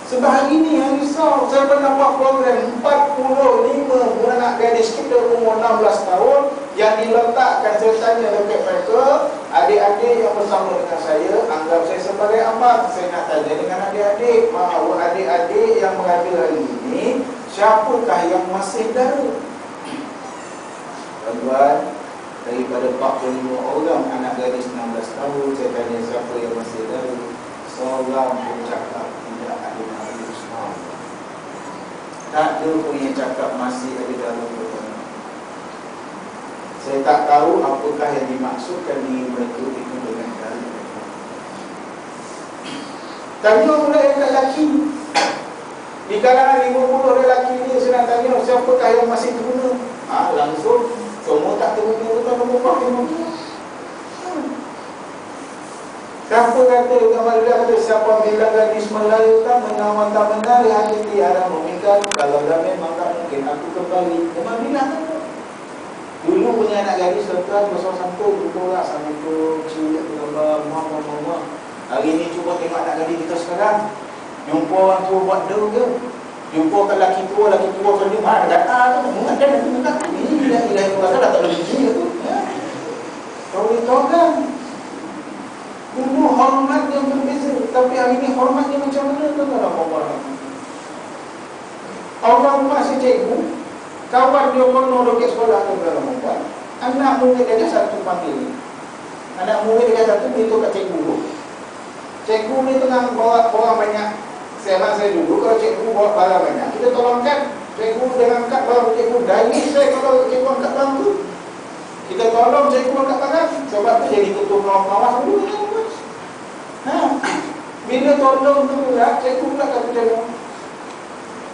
sebab hari ini yang risau. Saya pernah buat program 45 anak gadis kita umur 16 tahun yang diletakkan. Saya tanya dekat mereka, adik-adik yang bersama dengan saya, anggap saya sebagai abang. Saya nak tanya dengan adik-adik, bahawa adik-adik yang berada hari ini, siapakah yang masih dara? Tuan-tuan, daripada 45 orang anak gadis 16 tahun, saya tanya siapa yang masih dara. Seorang pun cakap tidak ada Nabi Islam. Tak ada pun yang cakap masih ada dalam Quran. Saya tak tahu apakah yang dimaksudkan di mereka itu dengan dalil. Tanya pula yang lelaki. Di kalangan 50 lelaki ni saya nak tanya siapakah yang masih terguna. Langsung semua tak terguna tuan-tuan perempuan. Siapa kata gambar dia kata siapa bilang gadis Melayu kan mengawan tak benar hati tiada memikat. Kalau dah memang tak mungkin aku kembali. Memang bilang kan. Dulu punya anak gadis tuan besar santun jumpa orang Assalamualaikum cik Abdullah Muhammad. Hari ni cuba tengok anak gadis kita sekarang. Jumpa orang tua buat deu ke. Jumpa kan laki tua kan dia mana kata tu mengajar nanti mengajar. Ini ilah kata dah tak boleh begini tu. Kau tahu kan? Dulu hormat yang berbeza, tapi hari ini hormatnya macam mana tuan-tuan perempuan? Orang masih cikgu, kawan dia kono dekat sekolah tuan-tuan perempuan. Anak murid dia satu panggil. Anak murid dia satu minta kat cikgu. Cikgu ni tengah bawa orang banyak. Saya dulu kalau cikgu bawa barang banyak, kita tolongkan. Cikgu dengan angkat barang cikgu. Dari saya kalau cikgu angkat barang tu, kita tolong cikgu angkat barang. Sebab tu jadi tutup kawas dulu. Bila tolong tu pula, cikgu pula tak percaya.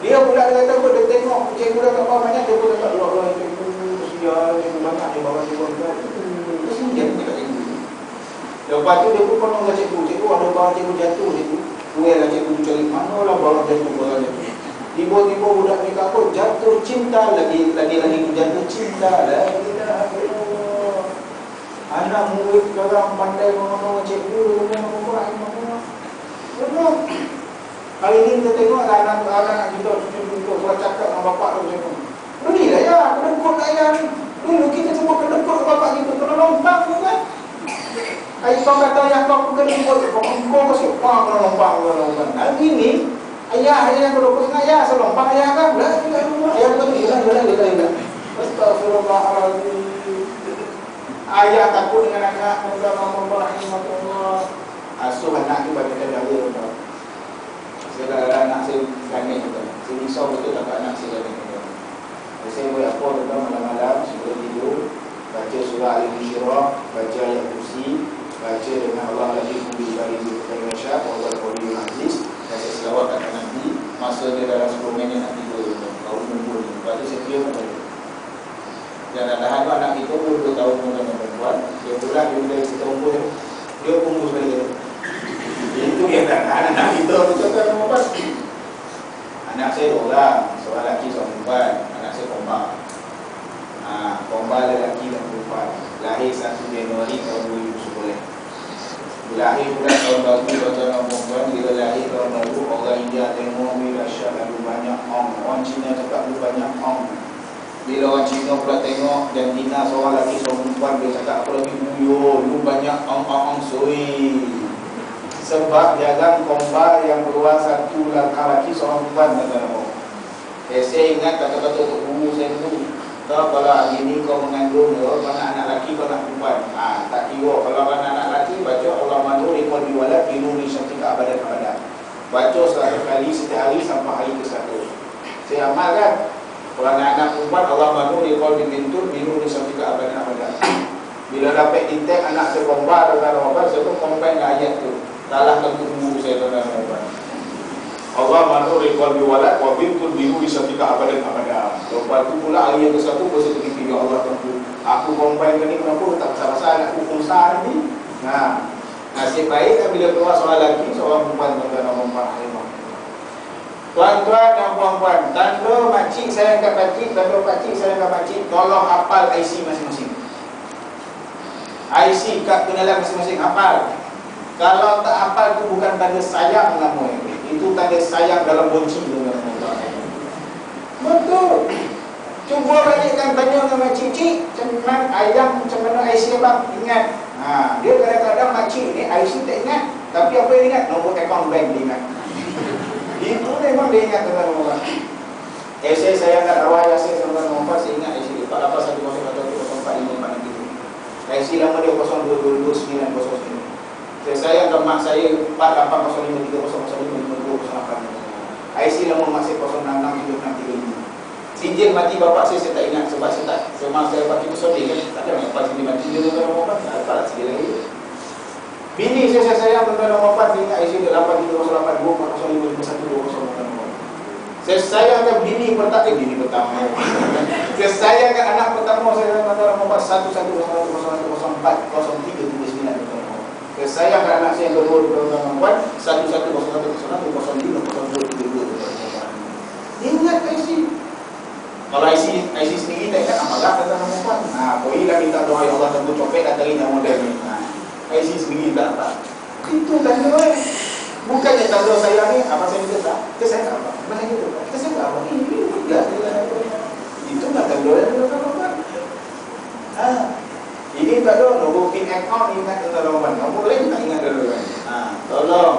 Dia pula kata apa, dia tengok cikgu dah tak apa banyak, dia pun tak luar-luar cikgu, kesian, cikgu banyak, dia bawa cikgu angkat. Kesian dekat cikgu. Lepas tu dia pun penuh dengan cikgu ada barang cikgu jatuh, cikgu. Kuih cikgu cari mana lah barang jatuh. Tiba-tiba budak ni apa, jatuh cinta lagi jatuh cinta lagi. Anak murid sekarang pandai mengenal cikgu dengan orang. Betul. Hari ini kita tengok anak kita cucu-cucu kalau cakap dengan bapak tu macam ni. Berilah ya, kedekut ayah ni. Dulu kita semua kedekut bapak kita kena lompang tu kan. Ayah kau kata ayah kau kedekut, kau masih kena lompang. Hari ini ayah yang kedekut dengan ayah selompang ayah kan. Ayah betul hilang. Astagfirullahaladzim. Ayah takut dengan anak, minta Allah rahimahullah. Asuh anak tu bagi dia daya. Saya kadang-kadang anak saya ganding juga. Saya risau betul tak anak saya ganding juga. Saya buat apa tentang malam-malam sebelum tidur, baca surah Al-Insyirah, baca ayat kursi, baca dengan Allah lagi kubli bari zulfan syah, Allah Qawliyul Aziz. Dan saya selawat kat Nabi. Masa dia dalam 10 minit nak tidur, baru mumpul ni. Lepas tu saya kira pun dan dahan tu anak kita pun 2 tahun dengan perempuan. Dia pulang, dia bila kita umur dia umur sekali. Itu yang dahan anak kita tu cakap Lahir pula tahun baru tuan-tuan perempuan. Bila lahir tahun baru, orang India tengok dahsyat lalu banyak ong. Orang Cina cakap lalu banyak ong. Bila orang Cina pula tengok jantina seorang lelaki seorang perempuan, dia cakap apa lagi buyur, lu banyak ong sui. Sebab jarang kompa yang keluar satu lelaki seorang perempuan tuan-tuan. Saya ingat kata-kata untuk guru saya dulu. Kalau hari ni kau mengandung kau nak anak lelaki, kau nak perempuan. Tak kira. Kalau anak lelaki, baca Allah manu rekod biwalad binuri syatika abadan. Baca 100 kali setiap hari sampai hari ke-100. Saya amalkan. Kalau anak perempuan, Allah manu rekod bintun binuri syatika abadan. Bila dapat intek anak saya kompa atau apa, saya pun kompa dengan ayat tu. Kalah tentu guru saya tuan-tuan. Allah manu rekod biwalad wa bintun binuri syatika abadan. Lepas tu pula hari yang ke-1 saya pergi video Allah tentu. Aku combine ni kenapa tak pasal-pasal nak hukum sah ni. Nasib baik bila keluar seorang lelaki, seorang perempuan tuan-tuan. Tuan-tuan dan puan-puan, tanda makcik sayang kat pakcik, tanda pakcik sayang kat makcik, tolong hafal IC masing-masing. IC kad kenalan masing-masing hafal. Kalau tak hafal tu bukan tanda sayang namanya. Itu tanda sayang dalam bonci tuan-tuan. Betul. Cuba balikkan tanya dengan makcik-cik, macam mana ayam, macam mana IC abang, ingat. Dia kadang-kadang makcik ni IC tak ingat, tapi apa yang ingat? Nombor akaun bank dia ingat. Itu memang dia ingat tuan-tuan. Saya kat rawai Yasin tuan-tuan, saya ingat IC dia 48101445 IC lama dia 02229009. Saya sayang ke mak saya 480530055208. IC lama mak saya 066763. Sijil mati bapak saya tak ingat sebab saya tak semasa saya pakai pesodi kan. Tak ada apa sini mati dia tuan-tuan bapak. Apa lah sikit lagi. Bini saya sayang tuan-tuan bapak, dia ingat IC dia 83082405512008. Saya sayangkan bini pertama saya sayangkan anak pertama saya tuan-tuan bapak 1101040329. Saya sayangkan anak saya yang kedua tuan-tuan bapak 1101020232. Ingat IC. Kalau IC sendiri tak ingat, amalah tuan-tuan perempuan. Bolehlah minta doa ya Allah tentu copet dan tarik yang model ni. IC sendiri tak apa. Itu tanda bukannya tanda saya ni apa saya minta tak. Kita saya tak apa. Mana kita tak. Kita saya tak apa. Ini tidak. Itu tak tanda yang tuan-tuan perempuan. Ini tak ada nombor pin account ingat tuan-tuan perempuan. Nombor lain tak ingat tuan-tuan. Tolong.